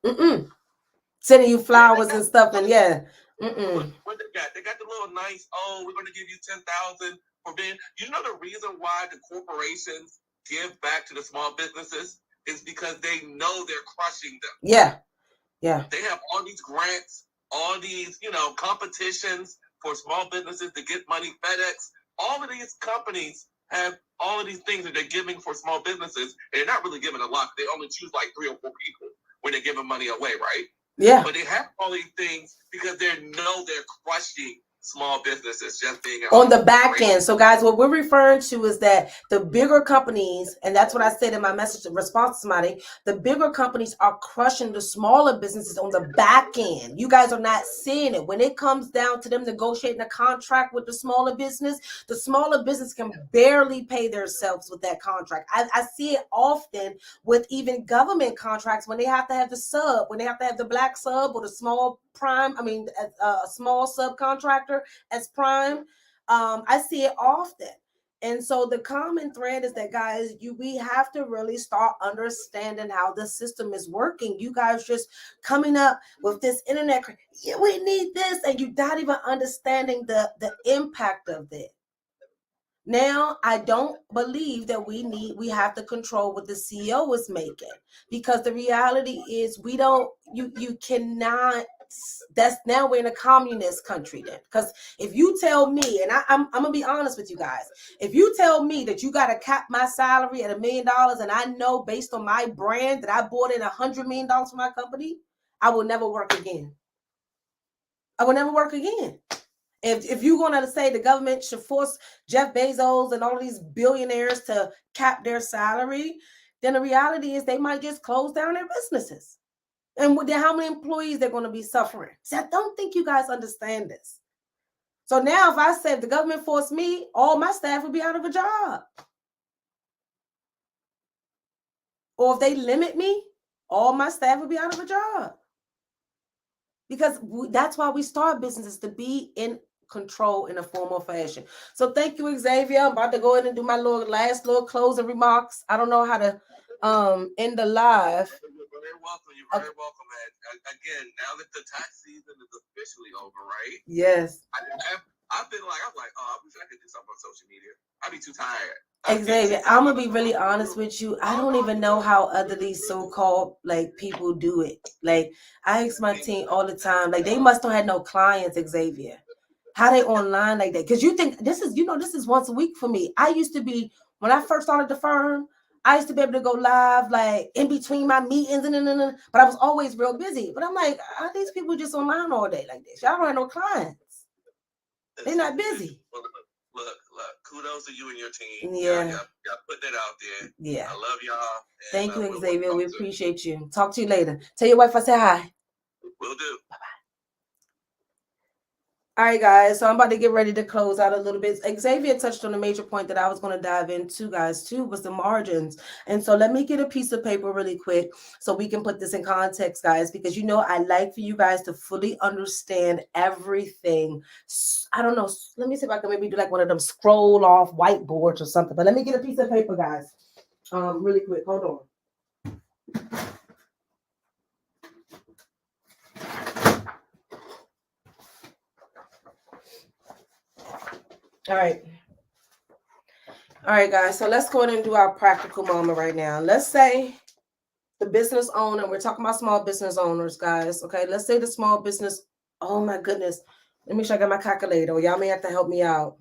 Sending you flowers and stuff, and yeah. What they got? They got the little nice, we're going to give you $10,000 for being. You know the reason why the corporations give back to the small businesses is because they know they're crushing them. Yeah. They have all these grants, all these, competitions for small businesses to get money. FedEx, all of these companies have all of these things that they're giving for small businesses. And they're not really giving a lot. They only choose like 3 or 4 people when they're giving money away, right? Yeah. But they have all these things because they're crushing small businesses just being on the back end. So guys, what we're referring to is that the bigger companies, and that's what I said in my message in response to somebody, the bigger companies are crushing the smaller businesses on the back end. You guys are not seeing it. When it comes down to them negotiating a contract with the smaller business can barely pay themselves with that contract. I see it often with even government contracts when they have to have the sub, when they have to have the black sub or the small prime, a small subcontractor as prime. I see it often. And so the common thread is that, guys, we have to really start understanding how the system is working. You guys just coming up with this internet, yeah, we need this, and you're not even understanding the impact of it. Now, I don't believe that we have to control what the CEO is making, because the reality is you cannot. That's now we're in a communist country then. Because if you tell me, and I'm gonna be honest with you guys, if you tell me that you got to cap my salary at $1 million, and I know based on my brand that I bought in $100 million for my company, I will never work again. I will never work again. If you're going to say the government should force Jeff Bezos and all of these billionaires to cap their salary, then the reality is they might just close down their businesses. And then how many employees they're going to be suffering? See, I don't think you guys understand this. So now if I say if the government forced me, all my staff would be out of a job. Or if they limit me, all my staff would be out of a job. Because that's why we start businesses, to be in control in a formal fashion. So thank you, Xavier. I'm about to go ahead and do my last closing remarks. I don't know how to end the live. You're very welcome. You're very welcome, man. Again, now that the tax season is officially over, right? Yes. I've been like, I wish I could do something on social media. I'd be too tired. Xavier, I'm gonna be really honest with you. I don't even know how other these so-called people do it. Like, I ask my team all the time, like, they must have had no clients, Xavier. How they online like that? Because you think this is once a week for me. I used to be, when I first started the firm, I used to be able to go live like in between my meetings but I was always real busy. But I'm like, are these people just online all day like this? Y'all don't have no clients. They're not busy. look, kudos to you and your team. Yeah. Y'all put that out there. Yeah. I love y'all. Thank you, we'll Xavier. We appreciate you. Talk to you later. Tell your wife I say hi. Will do. All right, guys. So I'm about to get ready to close out a little bit. Xavier touched on a major point that I was going to dive into, guys, too, was the margins. And so let me get a piece of paper really quick so we can put this in context, guys, because I like for you guys to fully understand everything. I don't know. Let me see if I can maybe do like one of them scroll off whiteboards or something. But let me get a piece of paper, guys. Really quick. Hold on. All right, guys. So let's go ahead and do our practical moment right now. Let's say the business owner, we're talking about small business owners, guys. Okay, let's say the small business. Oh my goodness. Let me show I got my calculator. Y'all may have to help me out.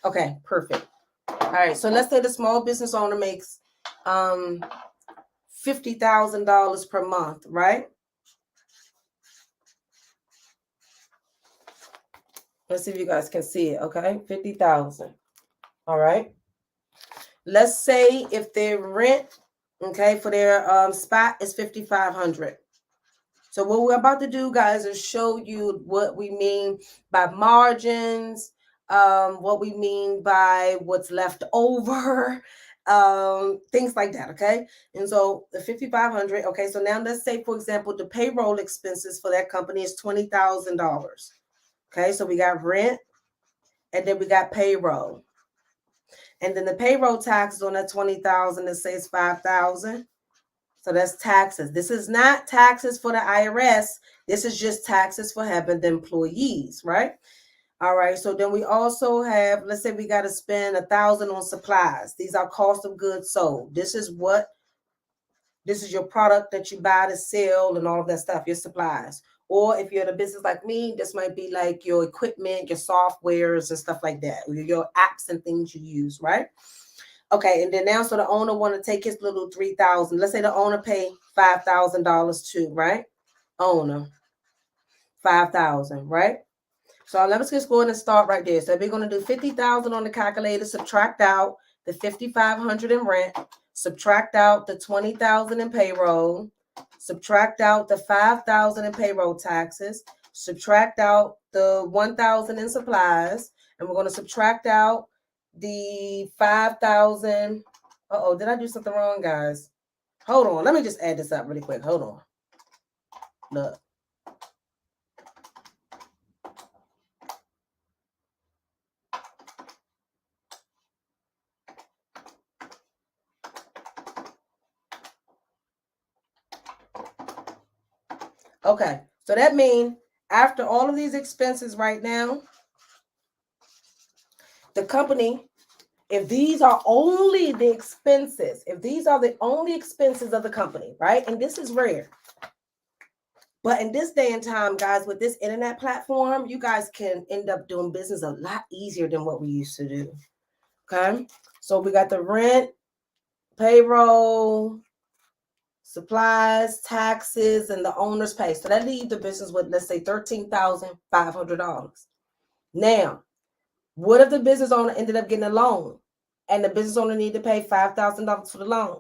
Okay, perfect. All right, so let's say the small business owner makes $50,000 per month, right? Let's see if you guys can see it. Okay, 50,000. All right. Let's say if their rent, okay, for their spot is 5,500. So what we're about to do, guys, is show you what we mean by margins, what we mean by what's left over, things like that. Okay. And so the 5,500. Okay. So now let's say, for example, the payroll expenses for that company is $20,000. Okay. So we got rent and then we got payroll. And then the payroll taxes on that 20,000, it says 5,000. So that's taxes. This is not taxes for the IRS. This is just taxes for having the employees, right? All right. So then we also have, let's say we got to spend 1,000 on supplies. These are cost of goods sold. This is your product that you buy to sell and all of that stuff, your supplies. Or if you're in a business like me, this might be like your equipment, your softwares and stuff like that, your apps and things you use, right? Okay, and then now, so the owner want to take his little 3,000. Let's say the owner pay $5,000 too, right? Owner, 5,000, right? So let's just go ahead and start right there. So we're going to do 50,000 on the calculator, subtract out the 5,500 in rent, subtract out the 20,000 in payroll, subtract out the 5,000 in payroll taxes, subtract out the 1,000 in supplies, and we're going to subtract out the 5,000. Uh-oh, did I do something wrong, guys? Hold on. Let me just add this up really quick. Hold on. Look. Okay, so that means after all of these expenses right now, the company, if these are only the expenses, if these are the only expenses of the company, right? And this is rare. But in this day and time, guys, with this internet platform, you guys can end up doing business a lot easier than what we used to do. Okay, so we got the rent, payroll, supplies, taxes, and the owner's pay. So that leaves the business with, let's say, $13,500. Now, what if the business owner ended up getting a loan and the business owner needed to pay $5,000 for the loan?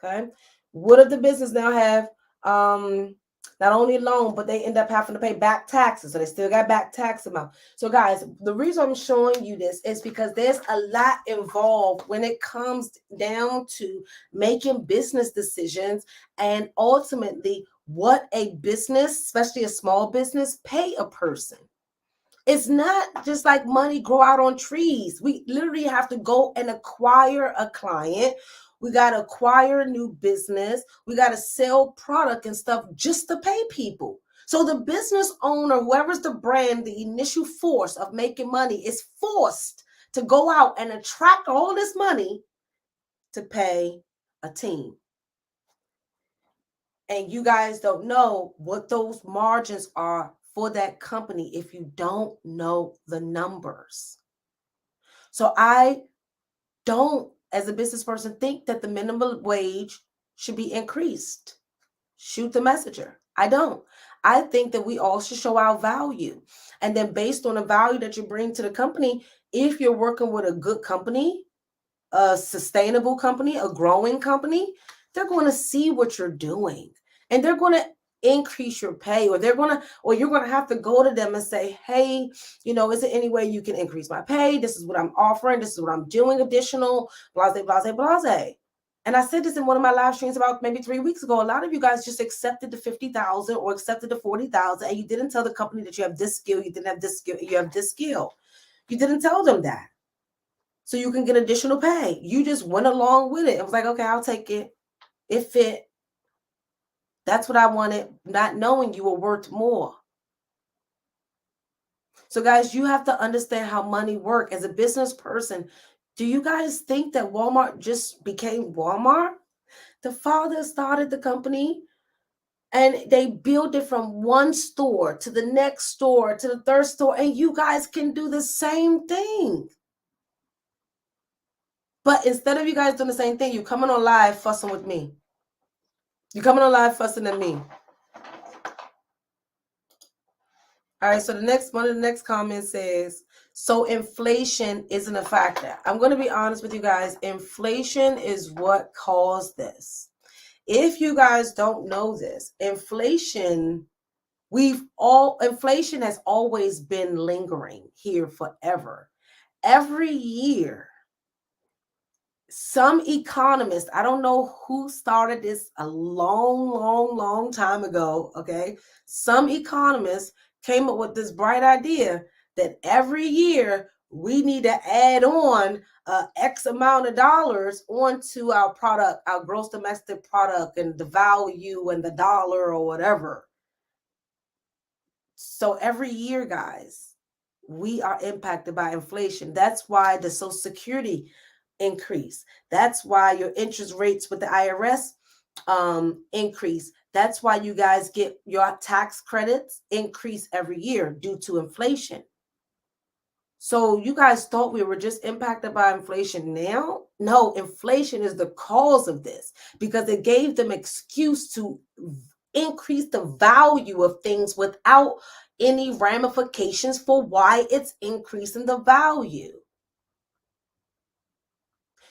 Okay. What if the business now have not only a loan, but they end up having to pay back taxes? So they still got back tax amount. So guys, the reason I'm showing you this is because there's a lot involved when it comes down to making business decisions and ultimately what a business, especially a small business, pay a person. It's not just like money grow out on trees. We literally have to go and acquire a client. We got to acquire a new business. We got to sell product and stuff just to pay people. So the business owner, whoever's the brand, the initial force of making money is forced to go out and attract all this money to pay a team. And you guys don't know what those margins are for that company if you don't know the numbers. So I don't, as a business person, think that the minimum wage should be increased. Shoot the messenger. I don't. I think that we all should show our value. And then based on the value that you bring to the company, if you're working with a good company, a sustainable company, a growing company, they're going to see what you're doing and they're going to increase your pay, or you're going to have to go to them and say, hey, is there any way you can increase my pay? This is what I'm offering. This is what I'm doing additional, blase, blase, blase. And I said this in one of my live streams about maybe 3 weeks ago. A lot of you guys just accepted the 50,000 or accepted the 40,000, and you didn't tell the company that you have this skill, you didn't have this skill, you have this skill. You didn't tell them that. So you can get additional pay. You just went along with it. It was like, okay, I'll take it. It fit. That's what I wanted, not knowing you were worth more. So guys, you have to understand how money works. As a business person, do you guys think that Walmart just became Walmart? The father started the company and they built it from one store to the next store to the third store, and you guys can do the same thing. But instead of you guys doing the same thing, you're coming on live fussing with me. You're coming on live fussing at me. All right, so one of the next comments says, so inflation isn't a factor. I'm going to be honest with you guys. Inflation is what caused this. If you guys don't know this, inflation has always been lingering here forever. Every year, some economists, I don't know who started this a long time ago, okay? Some economists came up with this bright idea that every year we need to add on X amount of dollars onto our product, our gross domestic product, and the value and the dollar or whatever. So every year, guys, we are impacted by inflation. That's why the Social Security increase. That's why your interest rates with the IRS increase. That's why you guys get your tax credits increase every year due to inflation. So you guys thought we were just impacted by inflation now? No, inflation is the cause of this because it gave them excuse to increase the value of things without any ramifications for why it's increasing the value.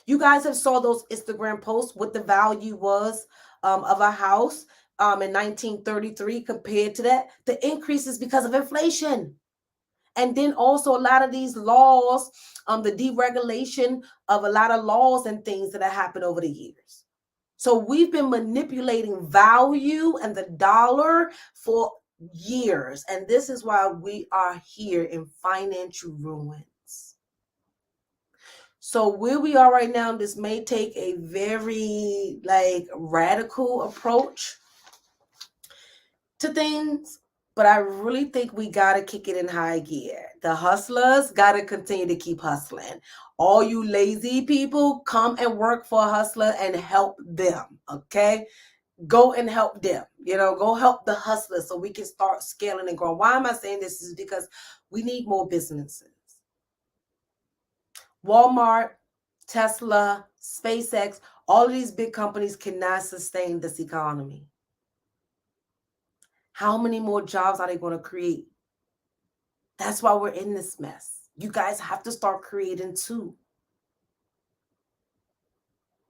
You guys have saw those Instagram posts, what the value was of a house in 1933 compared to that. The increase is because of inflation. And then also a lot of these laws, the deregulation of a lot of laws and things that have happened over the years. So we've been manipulating value and the dollar for years. And this is why we are here in financial ruins. So where we are right now, this may take a very radical approach to things, but I really think we got to kick it in high gear. The hustlers got to continue to keep hustling. All you lazy people, come and work for a hustler and help them, okay? Go and help them, go help the hustlers so we can start scaling and growing. Why am I saying this? Is because we need more businesses. Walmart, Tesla, SpaceX, all of these big companies cannot sustain this economy. How many more jobs are they going to create? That's why we're in this mess. You guys have to start creating too.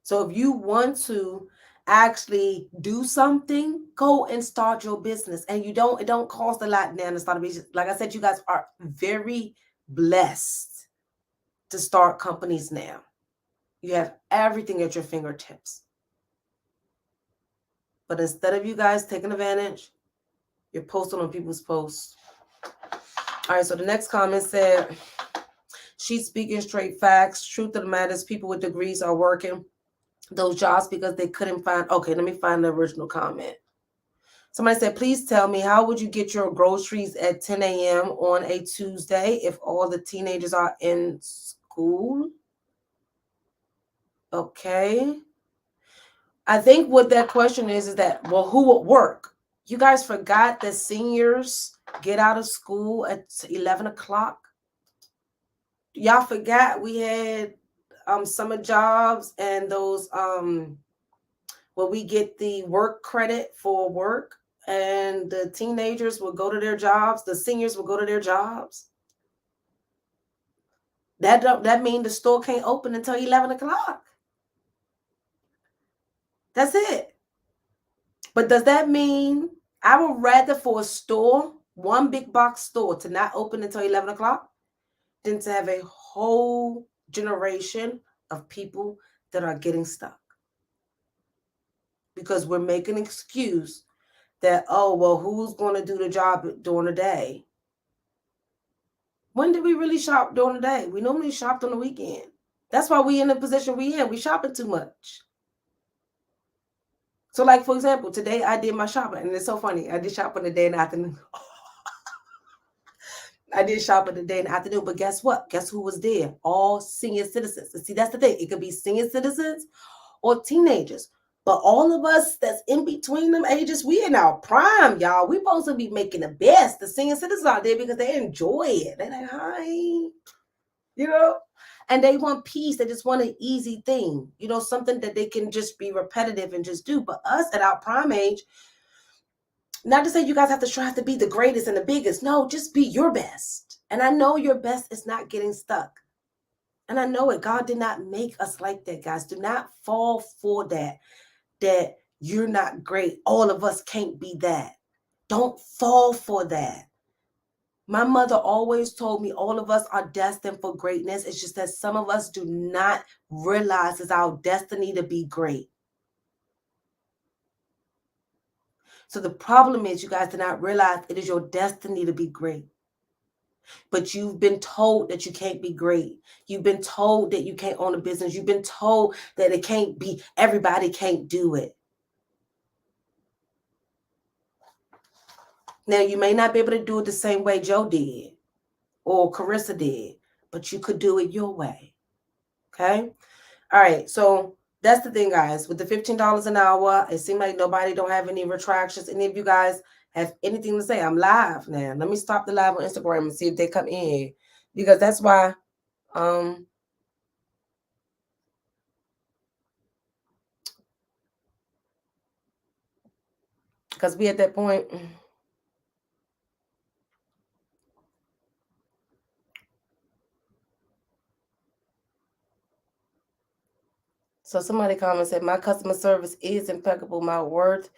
So if you want to actually do something, go and start your business. And it don't cost a lot now to start a business. Like I said, you guys are very blessed to start companies now. You have everything at your fingertips. But instead of you guys taking advantage, you're posting on people's posts. All right, so the next comment said, she's speaking straight facts. Truth of the matter is people with degrees are working those jobs because they couldn't find. Okay, let me find the original comment. Somebody said, please tell me, how would you get your groceries at 10 a.m. on a Tuesday if all the teenagers are in school? Okay. I think what that question is that, well, who would work? You guys forgot that seniors get out of school at 11 o'clock. Y'all forgot we had summer jobs and those where we get the work credit for work, and the teenagers will go to their jobs. The seniors will go to their jobs. That mean the store can't open until 11 o'clock. That's it. But does that mean I would rather for a store, one big box store, to not open until 11 o'clock than to have a whole generation of people that are getting stuck? Because we're making an excuse that, oh, well, who's going to do the job during the day? When did we really shop during the day? We normally shopped on the weekend. That's why we in the position we in. We shopping too much. So, like, for example, today I did my shopping, and it's so funny. I did shop on the day in the afternoon. I did shop in the day in the afternoon, but guess what? Guess who was there? All senior citizens. And see, that's the thing. It could be senior citizens or teenagers. But all of us that's in between them ages, we in our prime, y'all. We supposed to be making the best. The senior citizens out there because they enjoy it. They're like, hi, you know? And they want peace. They just want an easy thing, you know, something that they can just be repetitive and just do. But us at our prime age, not to say you guys have to strive to be the greatest and the biggest. No, just be your best. And I know your best is not getting stuck. And I know it. God did not make us like that, guys. Do not fall for that you're not great. All of us can't be that. Don't fall for that. My mother always told me all of us are destined for greatness. It's just that some of us do not realize it's our destiny to be great. So the problem is you guys do not realize it is your destiny to be great. But you've been told that you can't be great. You've been told that you can't own a business. You've been told that it can't be, everybody can't do it. Now, you may not be able to do it the same way Joe did or Carissa did, but you could do it your way. Okay? All right. So that's the thing, guys. With the $15 an hour, it seems like nobody don't have any retractions. Any of you guys have anything to say? I'm live now. Let me stop the live on Instagram and see if they come in, because that's why because we at that point. So somebody commented, said, my customer service is impeccable. My worth,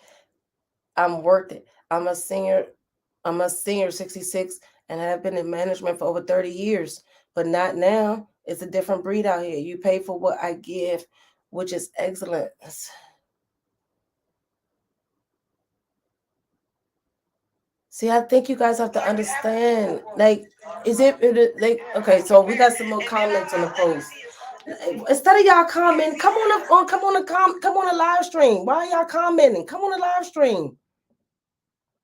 I'm worth it. I'm a senior 66 and have been in management for over 30 years, but not now. It's a different breed out here. You pay for what I give, which is excellent. See, I think you guys have to understand, like, is it like, okay, so we got some more comments on the post. Instead of y'all commenting, come on a live stream. Why are y'all commenting? Come on a live stream.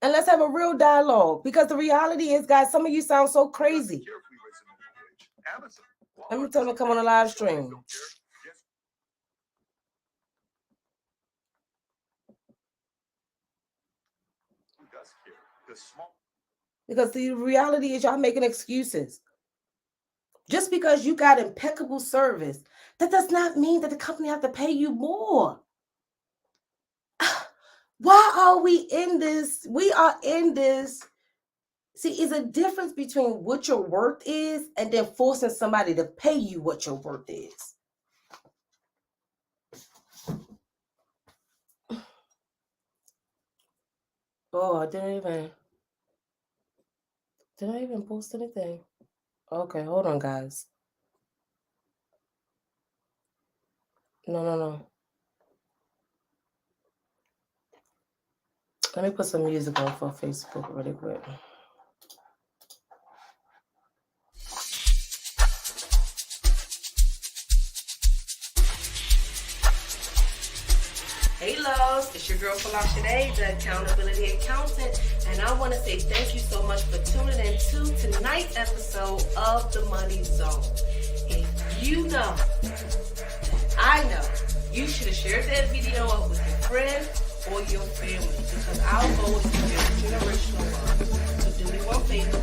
And let's have a real dialogue, because the reality is, guys, some of you sound so crazy. Let me tell them to come on a live stream. Because the reality is y'all making excuses. Just because you got impeccable service, that does not mean that the company have to pay you more. Why are we in this? We are in this. See, it's a difference between what your worth is and then forcing somebody to pay you what your worth is. Oh, I didn't Did I even post anything? Okay, hold on, guys. No. Let me put some music on for Facebook really quick. Hey loves, it's your girl Folasade, the accountability accountant, and I want to say thank you so much for tuning in to tonight's episode of The Money Zone. If you know, I know, you should have shared that video up with your friend or your family, because our goal is to build generational wealth. So do me one favor,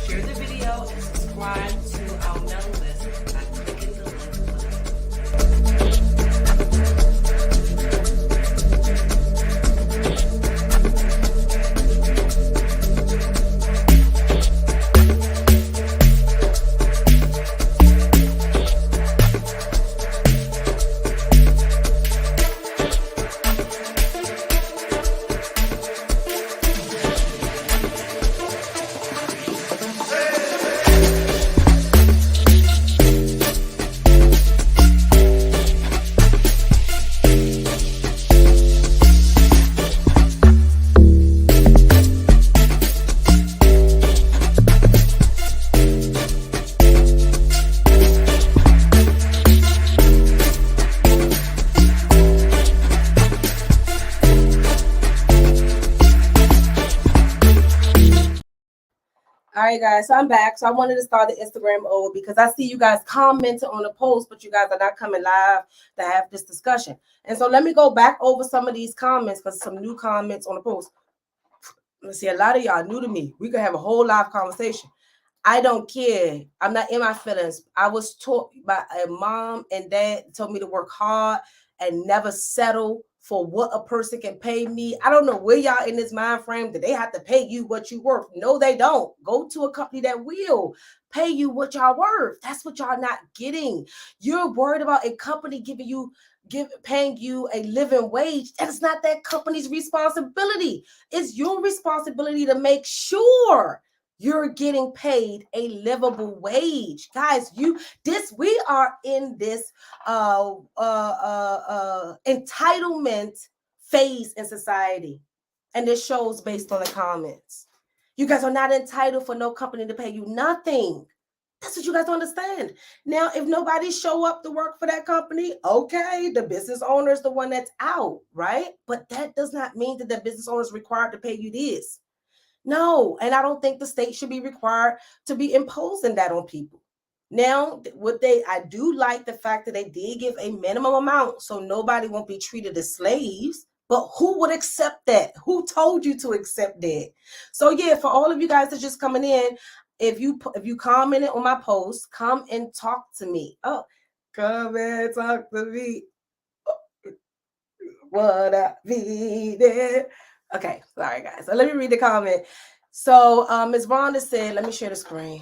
share the video and subscribe to our mailing list by clicking the link below. right, guys. So I'm back. So I wanted to start the Instagram over because I see you guys commenting on the post, but you guys are not coming live to have this discussion. And so let me go back over some of these comments because some new comments on the post. Let's see, a lot of y'all new to me. We could have a whole live conversation. I don't care. I'm not in my feelings. I was taught by a mom and dad told me to work hard and never settle for what a person can pay me. I don't know where y'all in this mind frame that they have to pay you what you worth. No, they don't. Go to a company that will pay you what y'all worth. That's what y'all not getting. You're worried about a company paying you a living wage. That is not that company's responsibility. It's your responsibility to make sure you're getting paid a livable wage. Guys, we are in this entitlement phase in society. And this shows based on the comments. You guys are not entitled for no company to pay you nothing. That's what you guys don't understand. Now, if nobody show up to work for that company, okay, the business owner is the one that's out, right? But that does not mean that the business owner is required to pay you this. No, and I don't think the state should be required to be imposing that on people. Now, I do like the fact that they did give a minimum amount so nobody won't be treated as slaves. But who would accept that? Who told you to accept that? So yeah, for all of you guys that's just coming in, if you commented on my post, come and talk to me. Oh, come and talk to me. What I needed. Okay, sorry guys. So let me read the comment. So Ms. Rhonda said, let me share the screen.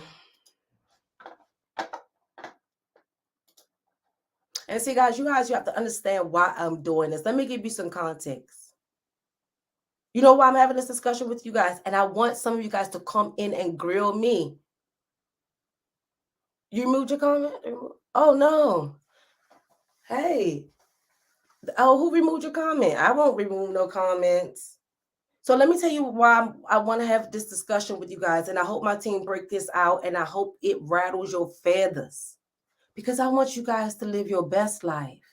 And see, guys, you have to understand why I'm doing this. Let me give you some context. You know why I'm having this discussion with you guys? And I want some of you guys to come in and grill me. You removed your comment? Oh, no. Hey. Oh, who removed your comment? I won't remove no comments. So let me tell you why I want to have this discussion with you guys. And I hope my team break this out. And I hope it rattles your feathers. Because I want you guys to live your best life,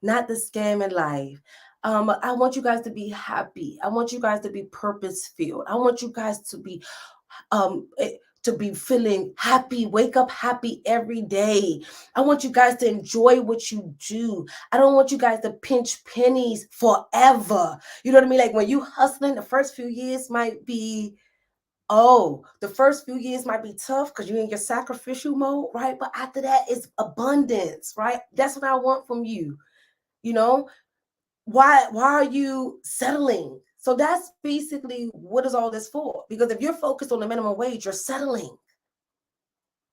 not the scamming life. I want you guys to be happy. I want you guys to be purpose-filled. I want you guys to be feeling happy, wake up happy every day. I want you guys to enjoy what you do. I don't want you guys to pinch pennies forever. You know what I mean? Like when you hustling, the first few years might be tough because you're in your sacrificial mode, right? But after that, it's abundance, right? That's what I want from you. You know, why are you settling? So that's basically what is all this for? Because if you're focused on the minimum wage, you're settling.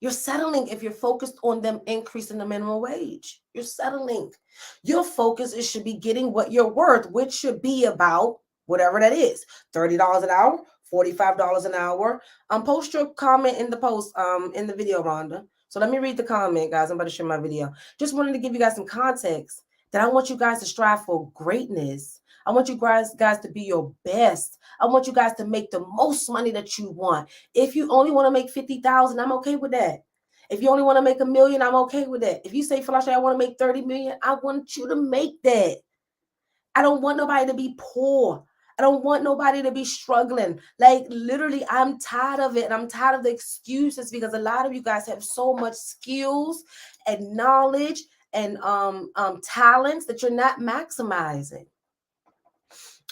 You're settling if you're focused on them increasing the minimum wage. You're settling. Your focus should be getting what you're worth, which should be about whatever that is. $30 an hour, $45 an hour. Post your comment in the post, in the video, Rhonda. So let me read the comment, guys. I'm about to share my video. Just wanted to give you guys some context that I want you guys to strive for greatness. I want you guys to be your best. I want you guys to make the most money that you want. If you only want to make 50,000, I'm okay with that. If you only want to make $1 million, I'm okay with that. If you say, Folasade, I want to make 30 million, I want you to make that. I don't want nobody to be poor. I don't want nobody to be struggling. Like literally, I'm tired of it. And I'm tired of the excuses because a lot of you guys have so much skills and knowledge and talents that you're not maximizing.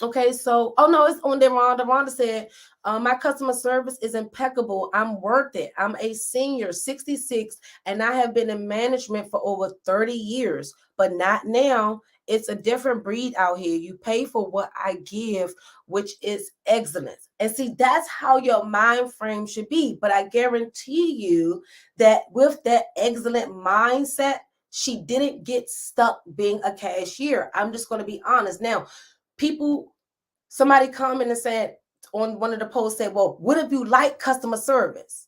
Okay, so, oh no, it's on there, Rhonda. Rhonda said, my customer service is impeccable. I'm worth it. I'm a senior, 66, and I have been in management for over 30 years, but not now. It's a different breed out here. You pay for what I give, which is excellence. And see, that's how your mind frame should be. But I guarantee you that with that excellent mindset, she didn't get stuck being a cashier. I'm just going to be honest. Now, somebody commented and said on one of the posts said, well, what if you like customer service?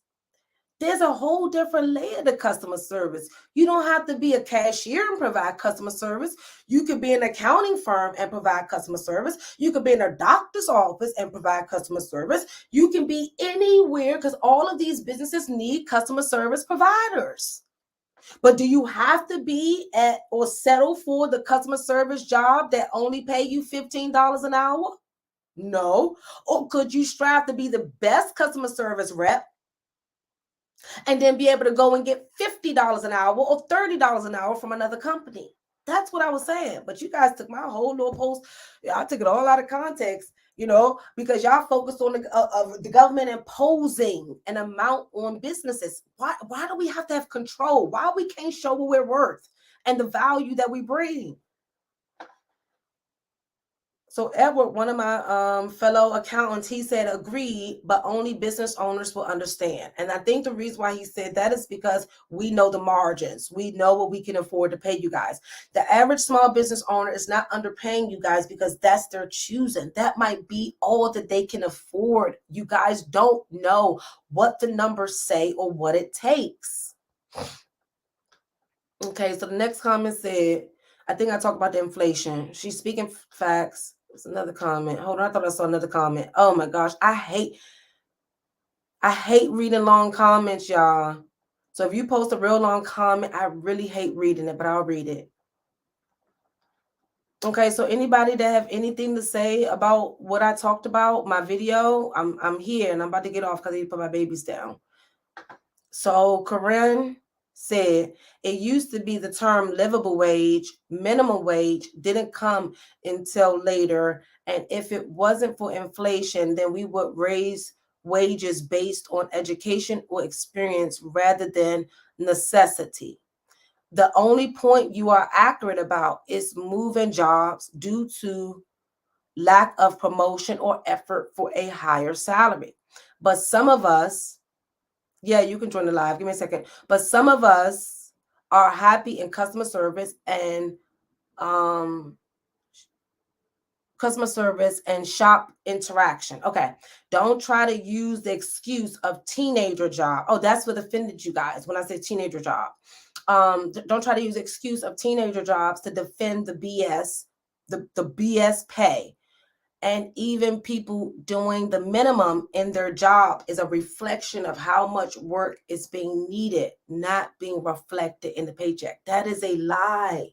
There's a whole different layer to customer service. You don't have to be a cashier and provide customer service. You could be an accounting firm and provide customer service. You could be in a doctor's office and provide customer service. You can be anywhere because all of these businesses need customer service providers. But do you have to be at or settle for the customer service job that only pay you $15 an hour? No. Or could you strive to be the best customer service rep and then be able to go and get $50 an hour or $30 an hour from another company. That's what I was saying. But you guys took my whole little post. I took it all out of context, because y'all focused on the government imposing an amount on businesses. Why do we have to have control? Why we can't show what we're worth and the value that we bring? So Edward, one of my fellow accountants, he said, agreed, but only business owners will understand. And I think the reason why he said that is because we know the margins. We know what we can afford to pay you guys. The average small business owner is not underpaying you guys because that's their choosing. That might be all that they can afford. You guys don't know what the numbers say or what it takes. Okay, so the next comment said, I think I talked about the inflation. She's speaking facts. There's another comment. Hold on, I thought I saw another comment. Oh my gosh, I hate reading long comments, y'all. So if you post a real long comment, I really hate reading it, but I'll read it. Okay, so anybody that have anything to say about what I talked about, my video, I'm here and I'm about to get off because I need to put my babies down. So Corinne said, it used to be the term livable wage, minimum wage didn't come until later. And if it wasn't for inflation, then we would raise wages based on education or experience rather than necessity. The only point you are accurate about is moving jobs due to lack of promotion or effort for a higher salary. But some of us, yeah, you can join the live. Give me a second. But some of us are happy in customer service and shop interaction. Okay. Don't try to use the excuse of teenager job. Oh, that's what offended you guys when I said teenager job. Don't try to use the excuse of teenager jobs to defend the BS, the BS pay. And even people doing the minimum in their job is a reflection of how much work is being needed, not being reflected in the paycheck. That is a lie.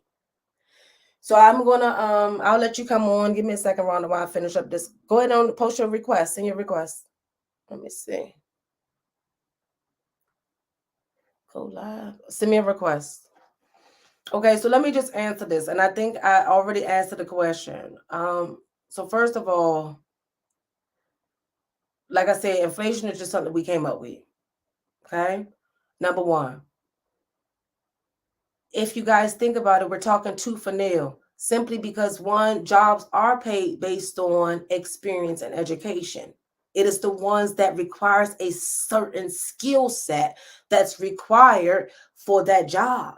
So I'm gonna I'll let you come on. Give me a second, Rhonda, while I finish up this. Go ahead and post your request. Send your request. Let me see. Go live. Send me a request. Okay, so let me just answer this. And I think I already answered the question. So first of all, like I said, inflation is just something we came up with. Okay. Number one, if you guys think about it, we're talking tooth for nail simply because one, jobs are paid based on experience and education. It is the ones that requires a certain skill set that's required for that job.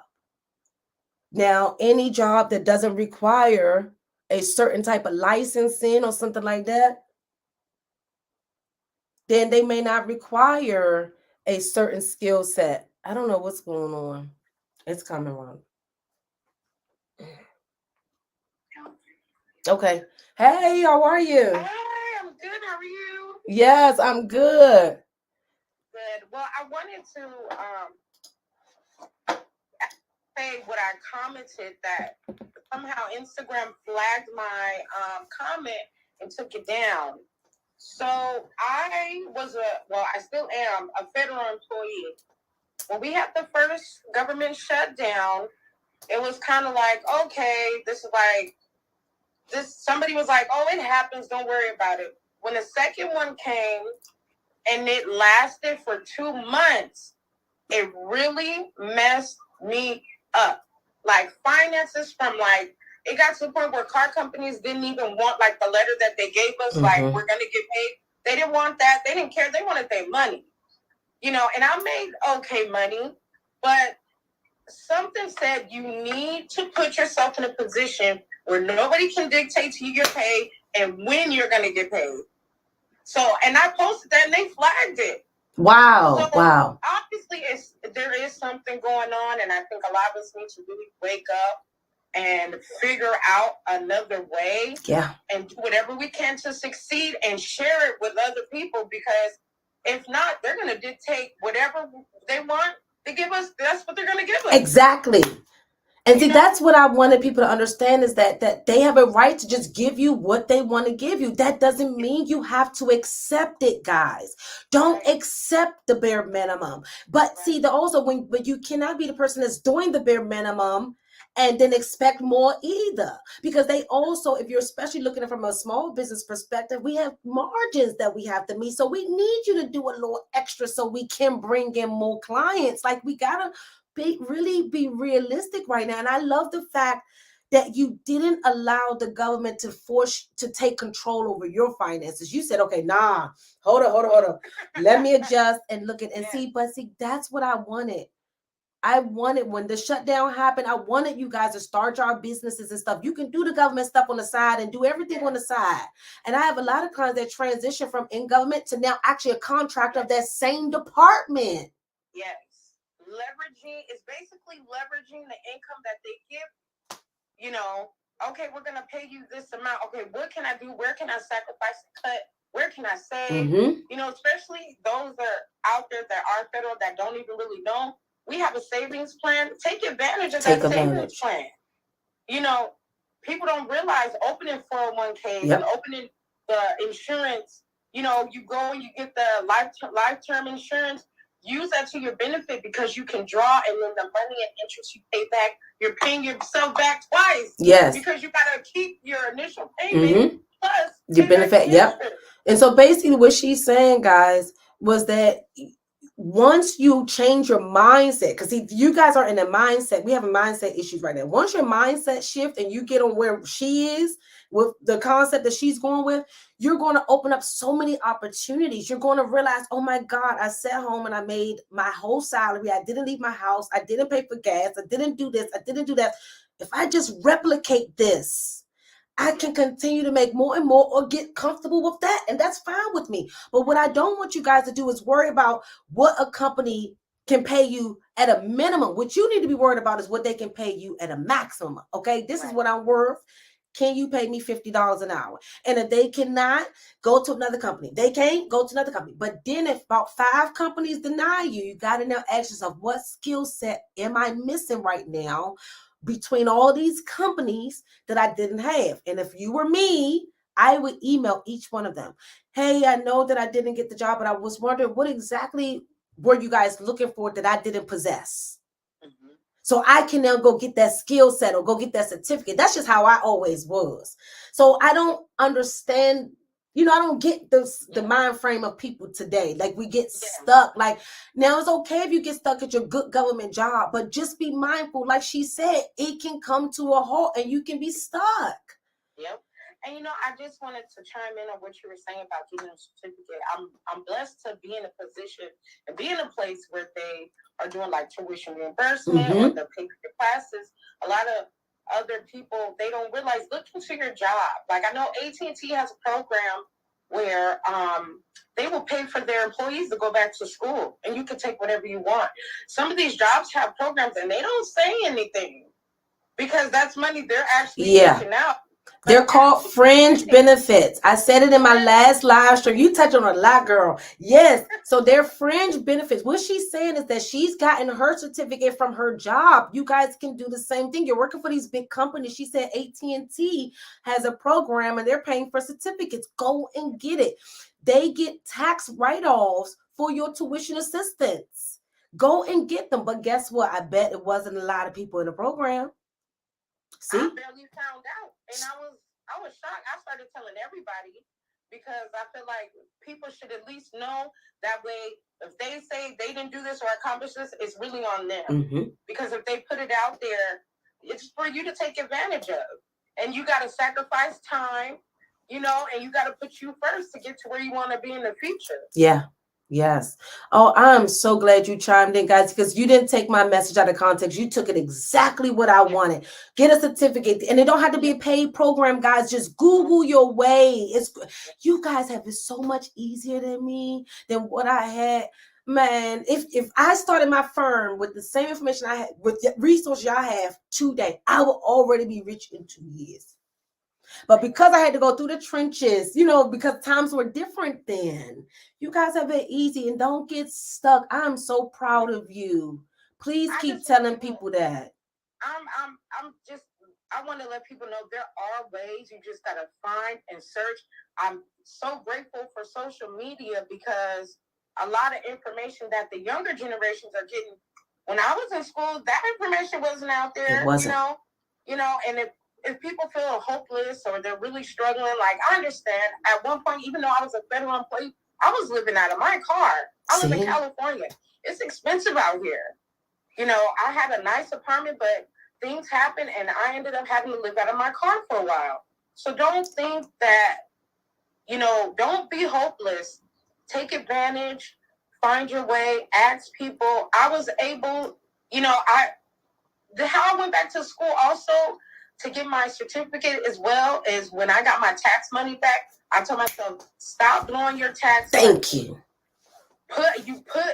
Now, any job that doesn't require a certain type of licensing or something like that, then they may not require a certain skill set. I don't know what's going on. It's coming wrong. Okay. Hey, how are you? Hi, I'm good. How are you? Yes, I'm good. Good. Well, I wanted to say what I commented, that somehow Instagram flagged my comment and took it down. So I still am a federal employee. When we had the first government shutdown, it was kind of like, okay, somebody was like, oh, it happens, don't worry about it. When the second one came and it lasted for 2 months, it really messed me up. Like finances it got to the point where car companies didn't even want the letter that they gave us, like we're going to get paid. They didn't want that. They didn't care. They wanted their money, and I made okay money, but something said you need to put yourself in a position where nobody can dictate to you your pay and when you're going to get paid. So, and I posted that and they flagged it. Wow. So wow. Obviously, there is something going on, and I think a lot of us need to really wake up and figure out another way. Yeah. And do whatever we can to succeed and share it with other people, because if not, they're going to dictate whatever they want to give us. That's what they're going to give us. Exactly. And see, that's what I wanted people to understand is that they have a right to just give you what they want to give you. That doesn't mean you have to accept it, guys. Don't accept the bare minimum. But see, but you cannot be the person that's doing the bare minimum and then expect more either. Because they also, if you're especially looking at it from a small business perspective, we have margins that we have to meet. So we need you to do a little extra so we can bring in more clients. Like we gotta really be realistic right now. And I love the fact that you didn't allow the government to force to take control over your finances. You said, okay, nah, hold on. Let me adjust and look at and see. But see, that's what I wanted. I wanted when the shutdown happened, I wanted you guys to start your businesses and stuff. You can do the government stuff on the side and do everything on the side. And I have a lot of clients that transition from in government to now actually a contractor of that same department. Yes. Leveraging is basically leveraging the income that they give. You know, okay, we're going to pay you this amount. Okay, what can I do? Where can I sacrifice and cut? Where can I save? Mm-hmm. You know, especially those that are out there that are federal that don't even really know. We have a savings plan. Take advantage of that savings plan. You know, people don't realize opening 401ks and opening the insurance. You know, you go and you get the life-term insurance. Use that to your benefit because you can draw, and then the money and interest you pay back, you're paying yourself back twice. Yes. Because you got to keep your initial payment plus your benefit. Yep. And so basically what she's saying, guys, was that once you change your mindset, because you guys are in a mindset, we have a mindset issues right now. Once your mindset shift and you get on where she is with the concept that she's going with, you're going to open up so many opportunities. You're going to realize, oh my God, I sat home and I made my whole salary. I didn't leave my house. I didn't pay for gas. I didn't do this. I didn't do that. If I just replicate this, I can continue to make more and more or get comfortable with that. And that's fine with me. But what I don't want you guys to do is worry about what a company can pay you at a minimum. What you need to be worried about is what they can pay you at a maximum. Okay, this is what I'm worth. Can you pay me $50 an hour? And if they cannot, go to another company. They can't, go to another company. But then if about 5 companies deny you, you got to now ask yourself, what skill set am I missing right now between all these companies that I didn't have? And if you were me, I would email each one of them. Hey, I know that I didn't get the job, but I was wondering what exactly were you guys looking for that I didn't possess? So I can now go get that skill set or go get that certificate. That's just how I always was. So I don't understand, I don't get the mind frame of people today. Like we get stuck. Like now it's okay if you get stuck at your good government job, but just be mindful. Like she said, it can come to a halt and you can be stuck. Yep. And I just wanted to chime in on what you were saying about getting a certificate. I'm blessed to be in a position and be in a place where they are doing like tuition reimbursement or they're paying for your classes. A lot of other people, they don't realize, look into your job. Like I know AT&T has a program where they will pay for their employees to go back to school and you can take whatever you want. Some of these jobs have programs and they don't say anything because that's money they're actually taking out. They're called fringe benefits. I said it in my last live stream. You touch on a lot, girl. Yes. So they're fringe benefits. What she's saying is that she's gotten her certificate from her job. You guys can do the same thing. You're working for these big companies. She said AT&T has a program and they're paying for certificates. Go and get it. They get tax write-offs for your tuition assistance. Go and get them. But guess what? I bet it wasn't a lot of people in the program. See? I barely found out. And I was shocked. I started telling everybody because I feel like people should at least know that way. If they say they didn't do this or accomplish this, it's really on them. Because if they put it out there, it's for you to take advantage of. And you got to sacrifice time, and you got to put you first to get to where you want to be in the future. Yeah. Yes. Oh, I'm so glad you chimed in, guys, because you didn't take my message out of context. You took it exactly what I wanted. Get a certificate. And it don't have to be a paid program, guys. Just Google your way. You guys have it so much easier than me, than what I had. Man, if I started my firm with the same information I had, with the resources I have today, I would already be rich in 2 years. But because I had to go through the trenches, because times were different then, you guys have it easy and don't get stuck. I'm so proud of you. Please keep telling people that. I want to let people know there are ways. You just got to find and search. I'm so grateful for social media because a lot of information that the younger generations are getting. When I was in school, that information wasn't out there. It wasn't. And if people feel hopeless or they're really struggling, like I understand. At one point, even though I was a federal employee, I was living out of my car. I live in California. It's expensive out here. I had a nice apartment, but things happened and I ended up having to live out of my car for a while. So don't think that, don't be hopeless. Take advantage, find your way, ask people. I was able, how I went back to school also to get my certificate as well is when I got my tax money back, I told myself, stop blowing your taxes. Thank you.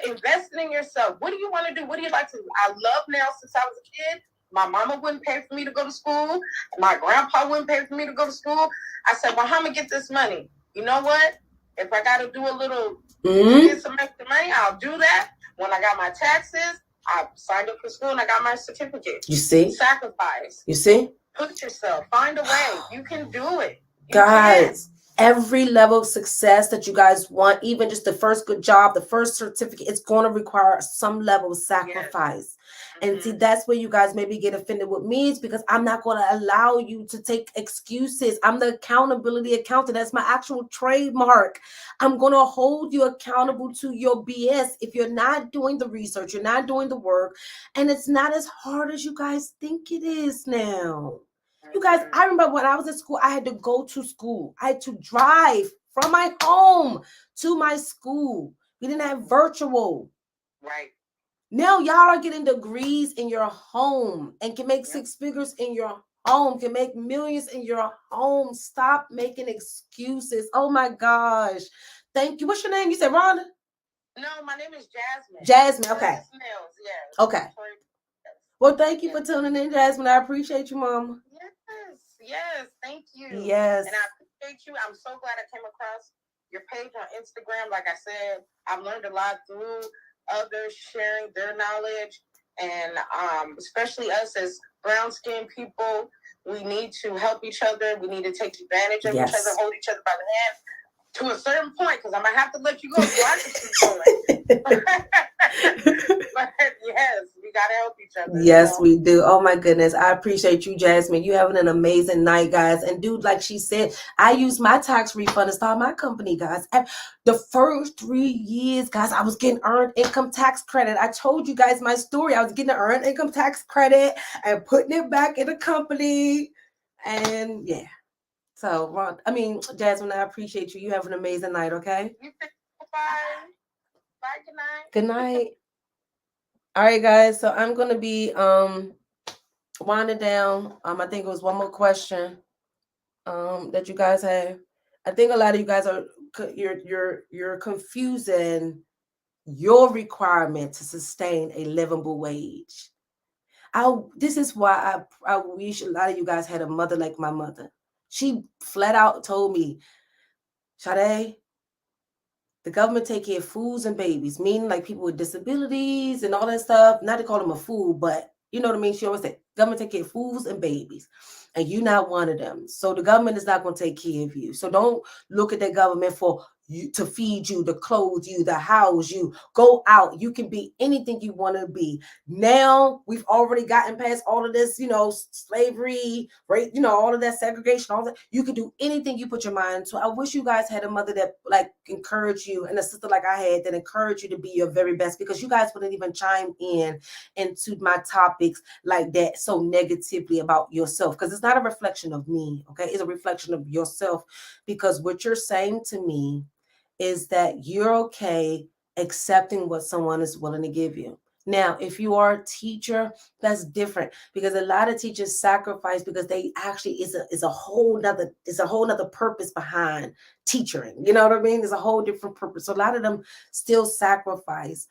Invest in yourself. What do you want to do? What do you like to do? I love nails since I was a kid. My mama wouldn't pay for me to go to school. My grandpa wouldn't pay for me to go to school. I said, well, how am I get this money? You know what? If I got to do a little, get some extra money, I'll do that. When I got my taxes, I signed up for school and I got my certificate. You see? Sacrifice. You see? Put yourself. Find a way. You can do it. Guys, every level of success that you guys want, even just the first good job, the first certificate, it's going to require some level of sacrifice. And see, that's where you guys maybe get offended with me, is because I'm not going to allow you to take excuses. I'm the accountability accountant. That's my actual trademark. I'm going to hold you accountable to your BS if you're not doing the research, you're not doing the work, and it's not as hard as you guys think it is now. You guys, I remember when I was in school, I had to go to school. I had to drive from my home to my school. We didn't have virtual. Right. Now y'all are getting degrees in your home and can make six figures in your home, can make millions in your home. Stop making excuses. Oh my gosh. Thank you. What's your name? You said Rhonda? No, my name is Jasmine. Jasmine, okay. Mills, yes. Okay. Well, thank you for tuning in, Jasmine. I appreciate you, Mama. Yes, thank you. Yes. And I appreciate you. I'm so glad I came across your page on Instagram. Like I said, I've learned a lot through others sharing their knowledge. And especially us as brown-skinned people, we need to help each other. We need to take advantage of each other, hold each other by the hand to a certain point, because I'm going to have to let you go so I can keep going. But yes, we got to help each other. Yes, we do. Oh my goodness. I appreciate you, Jasmine. You having an amazing night, guys. And dude, like she said, I used my tax refund to start my company, guys. The first 3 years, guys, I was getting earned income tax credit. I told you guys my story. I was getting an earned income tax credit and putting it back in the company. And yeah. So, Jasmine, I appreciate you. You have an amazing night, okay? Bye. Bye, good night. Good night. All right, guys. So I'm gonna be winding down. I think it was one more question that you guys have. I think a lot of you guys are you're confusing your requirement to sustain a livable wage. This is why I wish a lot of you guys had a mother like my mother. She flat out told me, Sade, the government take care of fools and babies, meaning like people with disabilities and all that stuff. Not to call them a fool, but you know what I mean? She always said, government take care of fools and babies. And you're not one of them. So the government is not going to take care of you. So don't look at the government for you to feed you, to clothe you, to house you. Go out. You can be anything you want to be. Now we've already gotten past all of this, slavery, right? All of that segregation, all that. You can do anything you put your mind to. I wish you guys had a mother that encouraged you, and a sister like I had that encouraged you to be your very best, because you guys wouldn't even chime into my topics like that so negatively about yourself, because it's not a reflection of me, okay? It's a reflection of yourself, because what you're saying to me is that you're okay accepting what someone is willing to give you. Now, if you are a teacher, that's different, because a lot of teachers sacrifice because they actually is a whole nother purpose behind teaching. You know what I mean? There's a whole different purpose. So a lot of them still sacrifice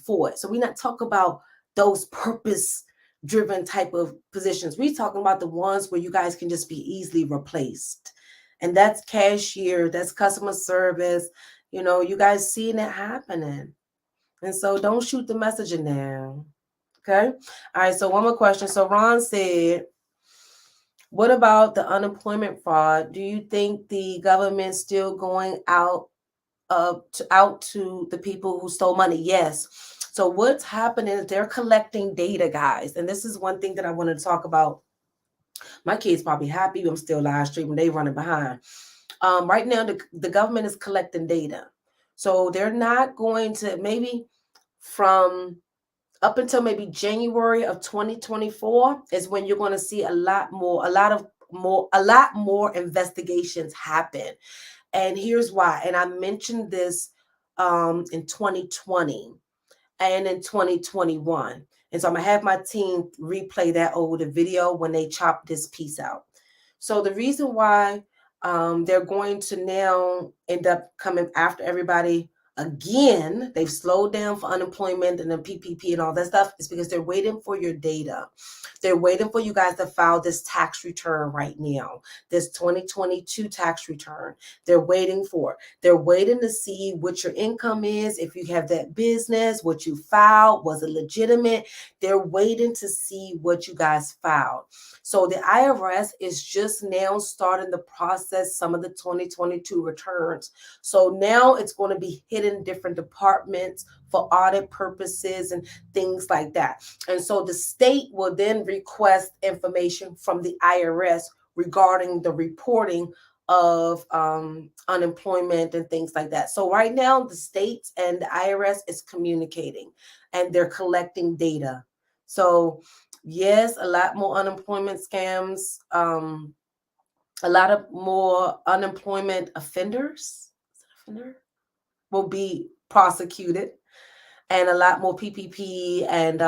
for it. So we're not talking about those purpose-driven type of positions. We're talking about the ones where you guys can just be easily replaced. And that's cashier, that's customer service. You guys seeing it happening. And so don't shoot the messenger now. Okay. All right. So one more question. So Ron said, what about the unemployment fraud? Do you think the government's still going out to the people who stole money? Yes. So what's happening is they're collecting data, guys. And this is one thing that I wanted to talk about. My kids probably happy I'm still live streaming. They running behind. Right now, the government is collecting data. So they're not going to, maybe from up until maybe January of 2024 is when you're going to see a lot more investigations happen. And here's why. And I mentioned this in 2020 and in 2021. And so I'm going to have my team replay that over the video when they chop this piece out. So the reason why they're going to now end up coming after everybody again, they've slowed down for unemployment and the PPP and all that stuff, is because they're waiting for your data. They're waiting for you guys to file this tax return right now, this 2022 tax return. They're waiting to see what your income is, if you have that business, what you filed, was it legitimate? They're waiting to see what you guys filed. So the IRS is just now starting to process some of the 2022 returns. So now it's going to be hidden in different departments for audit purposes and things like that. And so the state will then request information from the IRS regarding the reporting of unemployment and things like that. So right now, the states and the IRS is communicating and they're collecting data. So yes, a lot more unemployment scams, a lot of more unemployment offenders will be prosecuted, and a lot more PPP and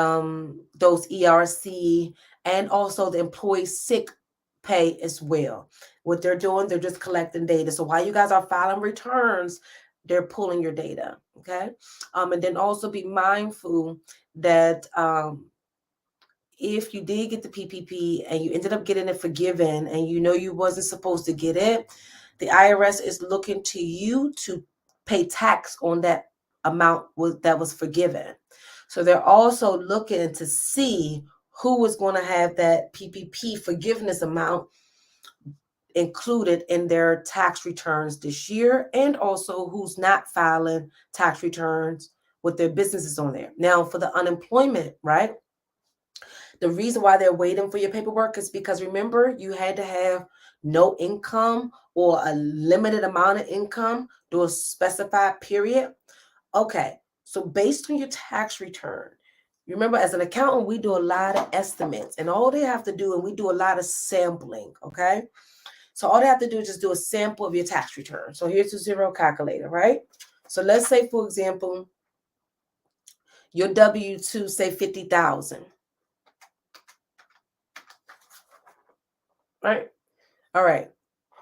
those ERC, and also the employee sick pay as well. What they're doing, they're just collecting data. So while you guys are filing returns, they're pulling your data. Okay. And then also be mindful that if you did get the PPP and you ended up getting it forgiven and you know you wasn't supposed to get it, the IRS is looking to you to pay tax on that amount that was forgiven. So they're also looking to see who is going to have that PPP forgiveness amount included in their tax returns this year, and also who's not filing tax returns with their businesses on there. Now, for the unemployment, right? The reason why they're waiting for your paperwork is because, remember, you had to have no income or a limited amount of income during a specified period. Okay, so based on your tax return, remember, as an accountant, we do a lot of estimates, and all they have to do, and we do a lot of sampling, okay? So all they have to do is just do a sample of your tax return. So here's the zero calculator, right? So let's say, for example, your W-2 say 50,000. Right? All right.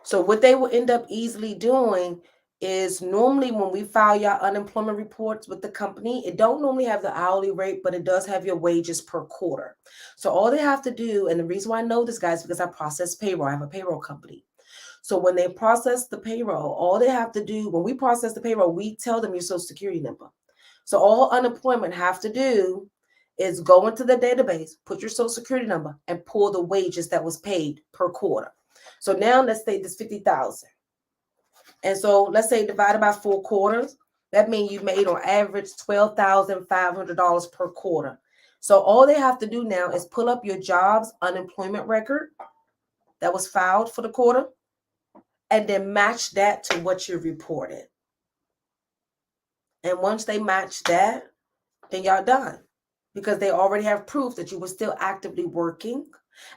So what they will end up easily doing is, normally when we file your unemployment reports with the company, it don't normally have the hourly rate, but it does have your wages per quarter. So all they have to do, and the reason why I know this, guys, because I process payroll. I have a payroll company. So when they process the payroll, all they have to do, when we process the payroll, we tell them your social security number. So all unemployment have to do is go into the database, put your social security number, and pull the wages that was paid per quarter. So now let's say this 50,000. And so let's say divided by 4 quarters, that means you made on average $12,500 per quarter. So all they have to do now is pull up your jobs unemployment record that was filed for the quarter, and then match that to what you reported. And once they match that, then y'all done, because they already have proof that you were still actively working.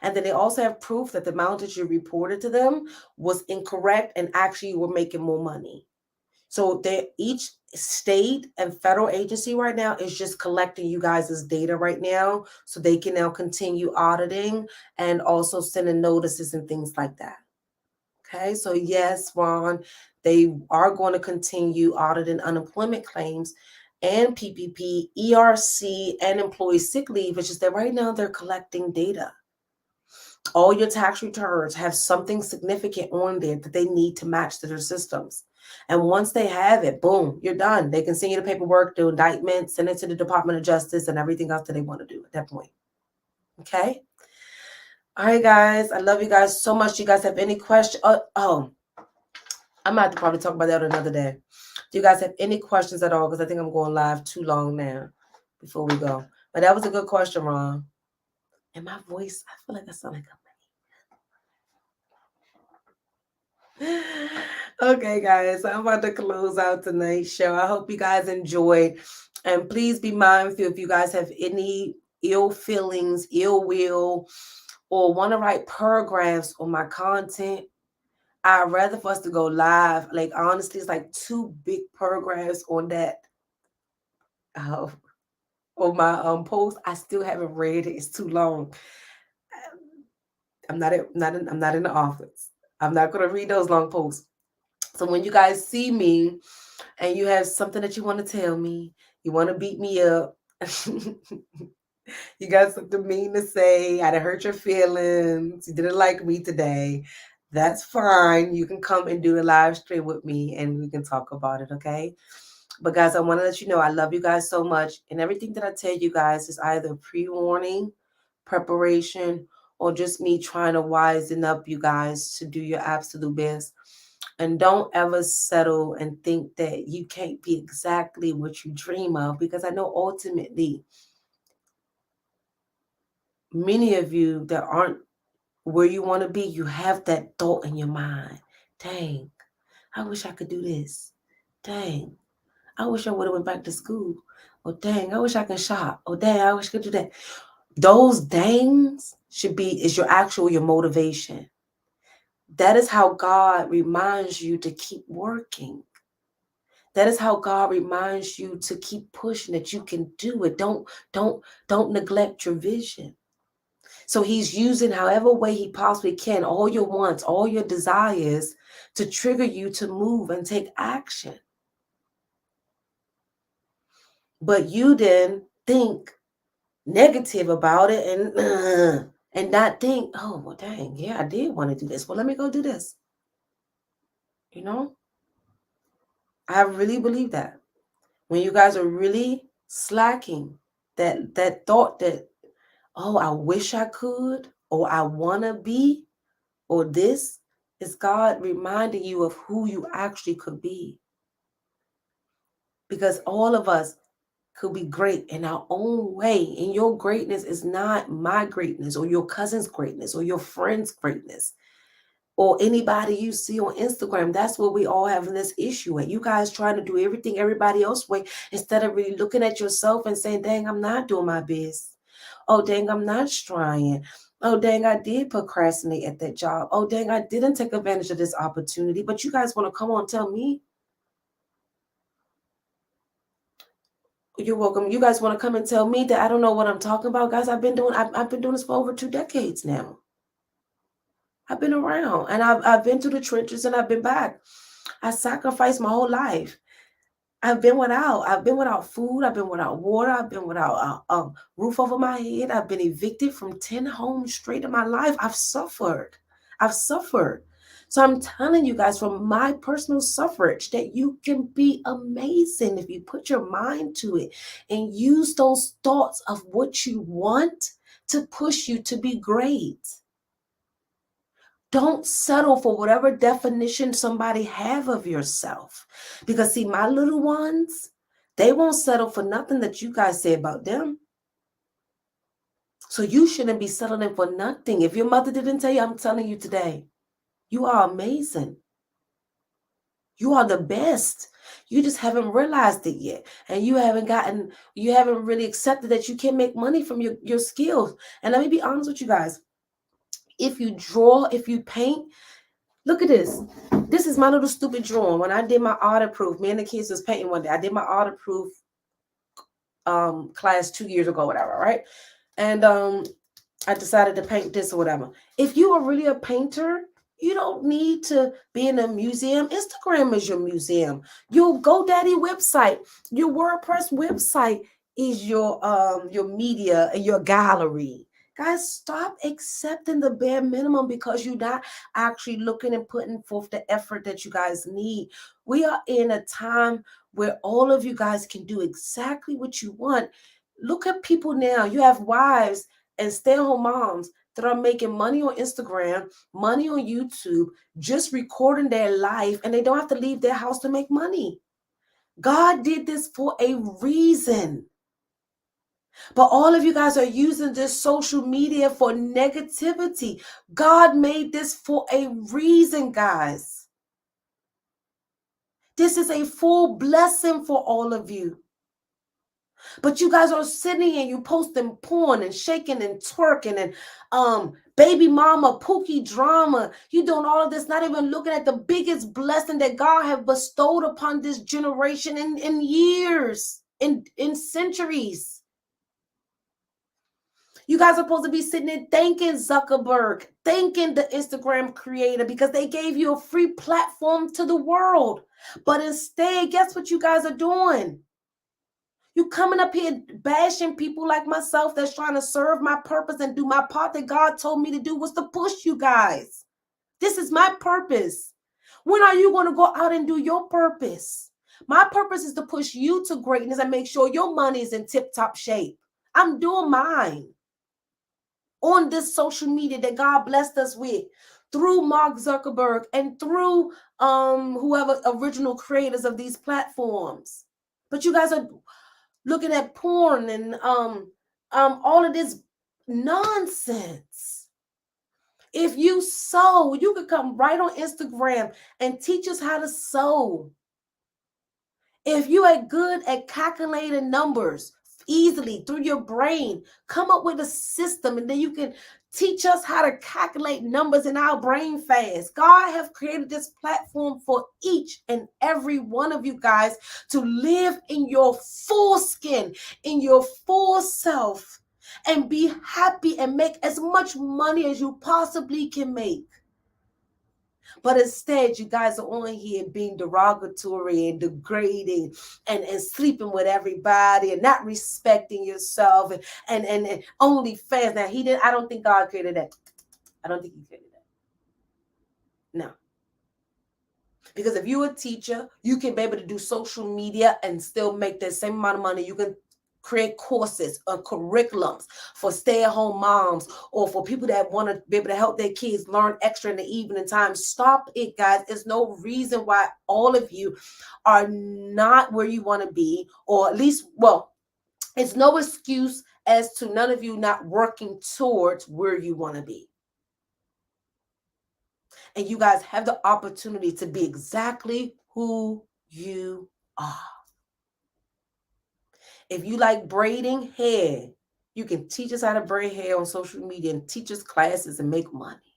And then they also have proof that the amount that you reported to them was incorrect and actually you were making more money. So each state and federal agency right now is just collecting you guys' data right now, so they can now continue auditing and also sending notices and things like that. Okay, so yes, Ron, they are going to continue auditing unemployment claims and PPP, ERC, and employee sick leave. It's just that right now they're collecting data. All your tax returns have something significant on there that they need to match to their systems. And once they have it, boom, you're done. They can send you the paperwork, do indictment, send it to the Department of Justice and everything else that they want to do at that point. Okay? All right, guys. I love you guys so much. Do you guys have any questions? Oh, I might have to probably talk about that another day. Do you guys have any questions at all? Because I think I'm going live too long now before we go. But that was a good question, Ron. And my voice, I feel like I sound like a Okay, guys, I'm about to close out tonight's show. I hope you guys enjoyed. And please be mindful if you guys have any ill feelings, ill will, or want to write paragraphs on my content. I'd rather for us to go live. Like, honestly, it's like 2 big paragraphs on that. On my post. I still haven't read it. It's too long. I'm not in the office. I'm not going to read those long posts. So when you guys see me and you have something that you want to tell me, you want to beat me up, you got something mean to say, I done hurt your feelings, you didn't like me today, that's fine. You can come and do the live stream with me and we can talk about it, okay? But guys, I want to let you know I love you guys so much. And everything that I tell you guys is either pre-warning, preparation, or just me trying to wisen up you guys to do your absolute best. And don't ever settle and think that you can't be exactly what you dream of, because I know ultimately many of you that aren't where you want to be, you have that thought in your mind. Dang, I wish I could do this. Dang, I wish I would have went back to school. Oh, dang, I wish I could shop. Oh, dang, I wish I could do that. Those dangs is your motivation. That is how God reminds you to keep working. That is how God reminds you to keep pushing, that you can do it. Don't neglect your vision. So he's using however way he possibly can, all your wants, all your desires, to trigger you to move and take action. But you then think negative about it and not think, oh, well, dang, yeah, I did want to do this. Well, let me go do this. You know? I really believe that. When you guys are really slacking, that thought that, oh, I wish I could, or I want to be, or this, is God reminding you of who you actually could be. Because all of us could be great in our own way. And your greatness is not my greatness or your cousin's greatness or your friend's greatness or anybody you see on Instagram. That's what we all having this issue at. You guys trying to do everything everybody else way instead of really looking at yourself and saying, dang, I'm not doing my best. Oh, dang, I'm not trying. Oh, dang, I did procrastinate at that job. Oh, dang, I didn't take advantage of this opportunity. But you guys want to come on and tell me? You're welcome. You guys want to come and tell me that I don't know what I'm talking about? Guys, I've been doing this for over 2 decades now. I've been around and I've been through the trenches and I've been back. I sacrificed my whole life. I've been without food. I've been without water. I've been without a roof over my head. I've been evicted from 10 homes straight in my life. I've suffered. So I'm telling you guys from my personal suffrage that you can be amazing if you put your mind to it and use those thoughts of what you want to push you to be great. Don't settle for whatever definition somebody have of yourself. Because see, my little ones, they won't settle for nothing that you guys say about them. So you shouldn't be settling for nothing. If your mother didn't tell you, I'm telling you today, you are amazing. You are the best. You just haven't realized it yet. And you haven't really accepted that you can make money from your skills. And let me be honest with you guys. If you draw, if you paint, look at this. This is my little stupid drawing. When I did my art proof, me and the kids was painting one day. I did my art proof class 2 years ago, whatever, right? And I decided to paint this or whatever. If you are really a painter, you don't need to be in a museum. Instagram is your museum. Your GoDaddy website, your WordPress website is your media and your gallery. Guys, stop accepting the bare minimum because you're not actually looking and putting forth the effort that you guys need. We are in a time where all of you guys can do exactly what you want. Look at people now. You have wives and stay-at-home moms that are making money on Instagram, money on YouTube, just recording their life, and they don't have to leave their house to make money. God did this for a reason. But all of you guys are using this social media for negativity. God made this for a reason, guys. This is a full blessing for all of you. But you guys are sitting and you posting porn and shaking and twerking and baby mama pookie drama. You doing all of this, not even looking at the biggest blessing that God have bestowed upon this generation in years, in centuries. You guys are supposed to be sitting there thanking Zuckerberg, thanking the Instagram creator because they gave you a free platform to the world. But instead, guess what you guys are doing? You coming up here bashing people like myself that's trying to serve my purpose and do my part that God told me to do was to push you guys. This is my purpose. When are you going to go out and do your purpose? My purpose is to push you to greatness and make sure your money is in tip-top shape. I'm doing mine on this social media that God blessed us with through Mark Zuckerberg and through whoever original creators of these platforms. But you guys are looking at porn and all of this nonsense. If you sew, you could come right on Instagram and teach us how to sew. If you are good at calculating numbers easily through your brain, come up with a system and then you can teach us how to calculate numbers in our brain fast. God have created this platform for each and every one of you guys to live in your full skin, in your full self, and be happy and make as much money as you possibly can make. But instead, you guys are on here being derogatory and degrading and sleeping with everybody and not respecting yourself and only fans. Now, I don't think God created that. I don't think he created that. No. Because if you're a teacher, you can be able to do social media and still make the same amount of money. You can create courses or curriculums for stay-at-home moms or for people that want to be able to help their kids learn extra in the evening time. Stop it, guys. There's no reason why all of you are not where you want to be, or at least, well, it's no excuse as to none of you not working towards where you want to be. And you guys have the opportunity to be exactly who you are. If you like braiding hair, you can teach us how to braid hair on social media and teach us classes and make money.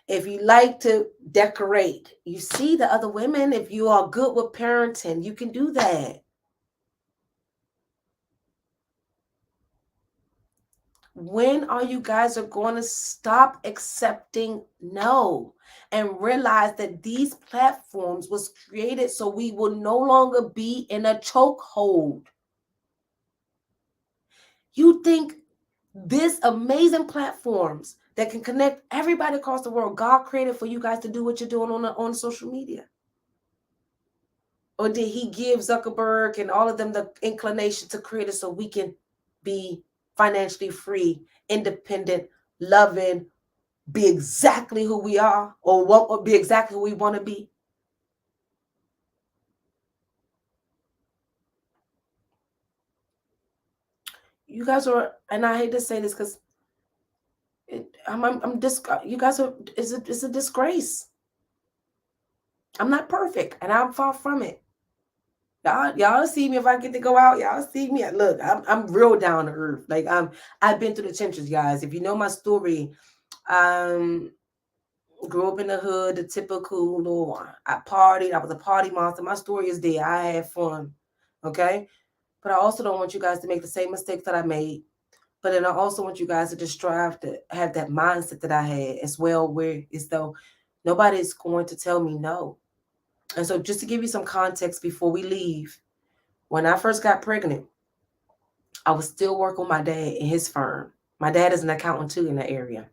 If you like to decorate, you see the other women, if you are good with parenting, you can do that. When are you guys going to stop accepting no and realize that these platforms was created so we will no longer be in a chokehold? You think this amazing platforms that can connect everybody across the world, God created for you guys to do what you're doing on social media? Or did he give Zuckerberg and all of them the inclination to create it so we can be financially free, independent, loving, be exactly who we are, or be exactly who we want to be? You guys are, and I hate to say this because you guys are, it's a disgrace. I'm not perfect, and I'm far from it. Y'all see me if I get to go out. Y'all see me. Look, I'm real down to earth. Like I've been through the trenches, guys. If you know my story, grew up in the hood, the typical little. I partied. I was a party monster. My story is there. I had fun, okay. But I also don't want you guys to make the same mistakes that I made. But then I also want you guys to just strive to have that mindset that I had as well, where it's though nobody's going to tell me no. And so just to give you some context before we leave, when I first got pregnant, I was still working with my dad in his firm. My dad is an accountant too in that area.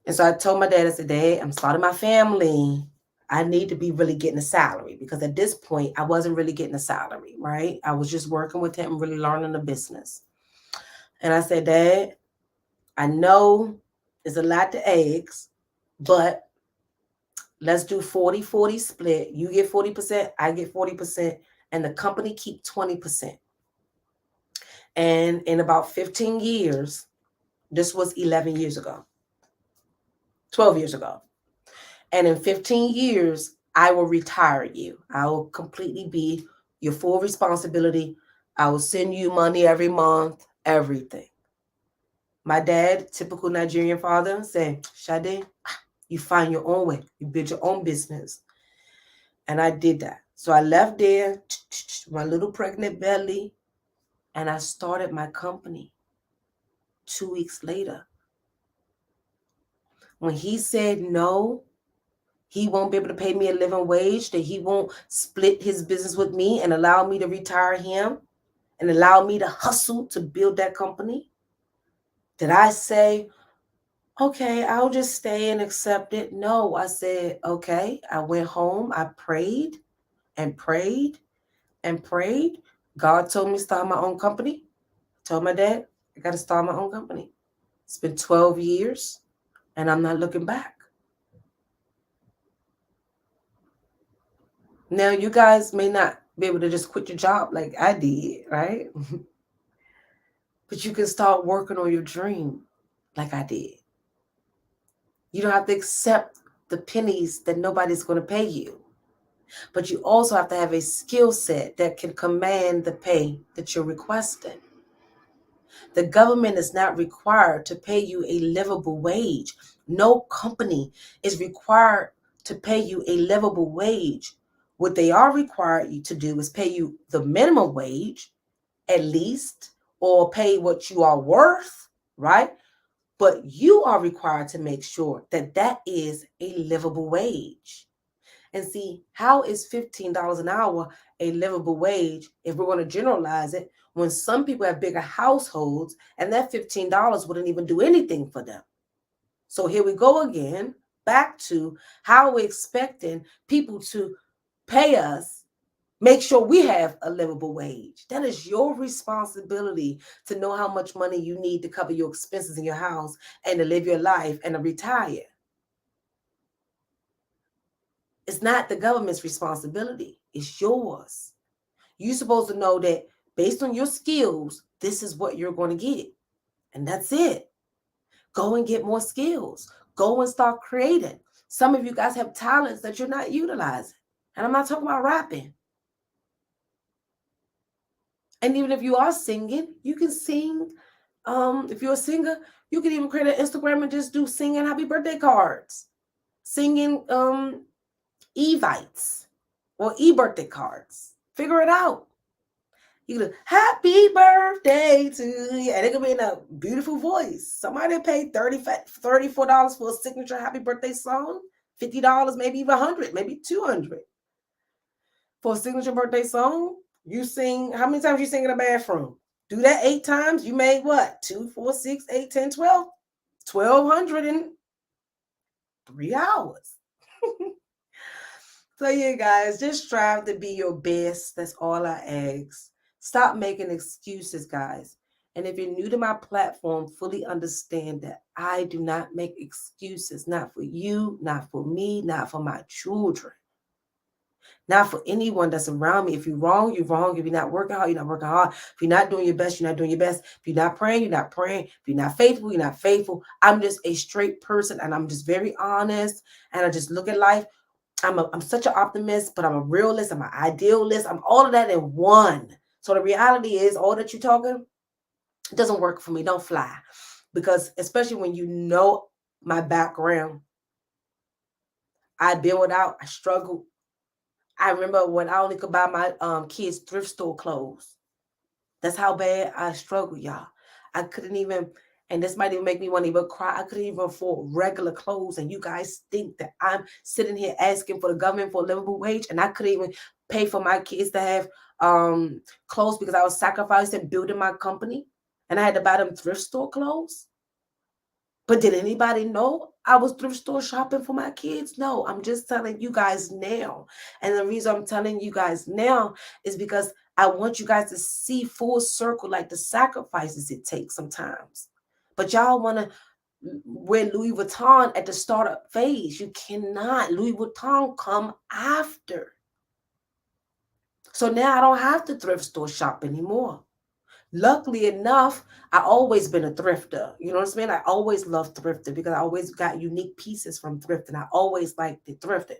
And so I told my dad, I said, Dad, I'm starting my family. I need to be really getting a salary, because at this point I wasn't really getting a salary, right? I was just working with him, really learning the business. And I said, Dad, I know it's a lot to eggs, but let's do 40-40 split. You get 40%, I get 40%, and the company keep 20%. And in about 15 years, this was 11 years ago, 12 years ago. And in 15 years, I will retire you. I will completely be your full responsibility. I will send you money every month, everything. My dad, typical Nigerian father, said, Shade, you find your own way. You build your own business. And I did that. So I left there, my little pregnant belly, and I started my company 2 weeks later. When he said no, he won't be able to pay me a living wage, that he won't split his business with me and allow me to retire him and allow me to hustle to build that company, did I say, okay, I'll just stay and accept it? No, I said, okay. I went home. I prayed and prayed and prayed. God told me to start my own company. I told my dad, I got to start my own company. It's been 12 years and I'm not looking back. Now, you guys may not be able to just quit your job like I did, right? But you can start working on your dream like I did. You don't have to accept the pennies that nobody's going to pay you. But you also have to have a skill set that can command the pay that you're requesting. The government is not required to pay you a livable wage. No company is required to pay you a livable wage. What they are required you to do is pay you the minimum wage, at least, or pay what you are worth, right? But you are required to make sure that that is a livable wage. And see, how is $15 an hour a livable wage if we're going to generalize it, when some people have bigger households and that $15 wouldn't even do anything for them? So here we go again, back to how we're expecting people to pay us, make sure we have a livable wage. That is your responsibility to know how much money you need to cover your expenses in your house and to live your life and to retire. It's not the government's responsibility. It's yours. You're supposed to know that based on your skills, this is what you're going to get. And that's it. Go and get more skills. Go and start creating. Some of you guys have talents that you're not utilizing. And I'm not talking about rapping. And even if you are singing, you can sing. If you're a singer, you can even create an Instagram and just do singing happy birthday cards. Singing Evites or e-birthday cards. Figure it out. You can do happy birthday to you, and it can be in a beautiful voice. Somebody paid $34 for a signature happy birthday song, $50, maybe even $100, maybe $200 for a signature birthday song. You sing, how many times you sing in the bathroom? Do that 8 times, you made what? 2, 4, 6, 8, 10, 12. 1,200 in 3 hours. So yeah, guys, just strive to be your best. That's all I ask. Stop making excuses, guys. And if you're new to my platform, fully understand that I do not make excuses, not for you, not for me, not for my children, not for anyone that's around me. If you're wrong, you're wrong. If you're not working hard, you're not working hard. If you're not doing your best, you're not doing your best. If you're not praying, you're not praying. If you're not faithful, you're not faithful. I'm just a straight person, and I'm just very honest, and I just look at life. I'm such an optimist, but I'm a realist. I'm an idealist. I'm all of that in one. So the reality is, all that you're talking, it doesn't work for me. Don't fly. Because especially when you know my background, I've been without, I struggled. I remember when I only could buy my kids thrift store clothes. That's how bad I struggled, y'all. I couldn't even, and this might even make me want to even cry, I couldn't even afford regular clothes. And you guys think that I'm sitting here asking for the government for a livable wage, and I couldn't even pay for my kids to have clothes because I was sacrificing building my company. and I had to buy them thrift store clothes. But did anybody know I was thrift store shopping for my kids? No, I'm just telling you guys now. And the reason I'm telling you guys now is because I want you guys to see full circle, like the sacrifices it takes sometimes. But y'all want to wear Louis Vuitton at the startup phase. You cannot. Louis Vuitton come after. So now I don't have to thrift store shop anymore. Luckily enough, I always been a thrifter. You know what I'm saying? I always loved thrifting because I always got unique pieces from thrifting. I always liked the thrifting.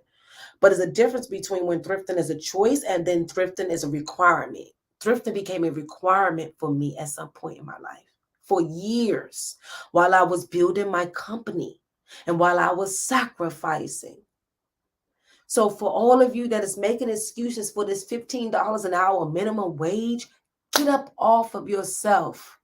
But there's a difference between when thrifting is a choice and then thrifting is a requirement. Thrifting became a requirement for me at some point in my life. For years, while I was building my company and while I was sacrificing. So for all of you that is making excuses for this $15 an hour minimum wage, get up off of yourself.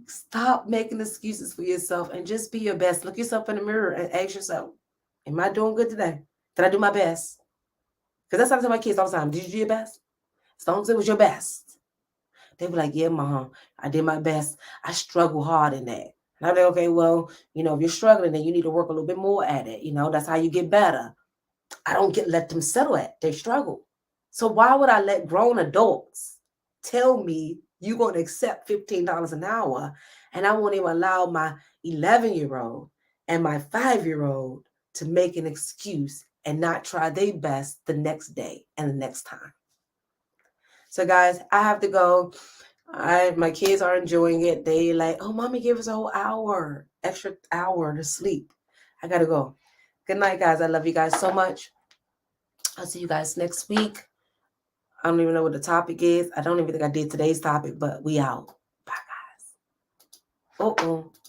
Stop making excuses for yourself and just be your best. Look yourself in the mirror and ask yourself, am I doing good today? Did I do my best? Because that's how I tell my kids all the time. Did you do your best? As long as it was your best. They be like, yeah, Mom, I did my best. I struggle hard in that. And I'm like, okay, well, if you're struggling, then you need to work a little bit more at it. That's how you get better. I don't let them settle at their struggle. So why would I let grown adults tell me you're going to accept $15 an hour and I won't even allow my 11-year-old and my 5-year-old to make an excuse and not try their best the next day and the next time? So guys, I have to go. My kids are enjoying it. They like, oh, Mommy gave us a whole extra hour to sleep. I got to go. Good night, guys. I love you guys so much. I'll see you guys next week. I don't even know what the topic is. I don't even think I did today's topic, but we out. Bye, guys.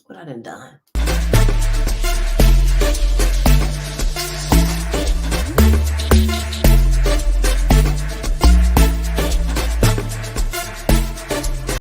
What I done done?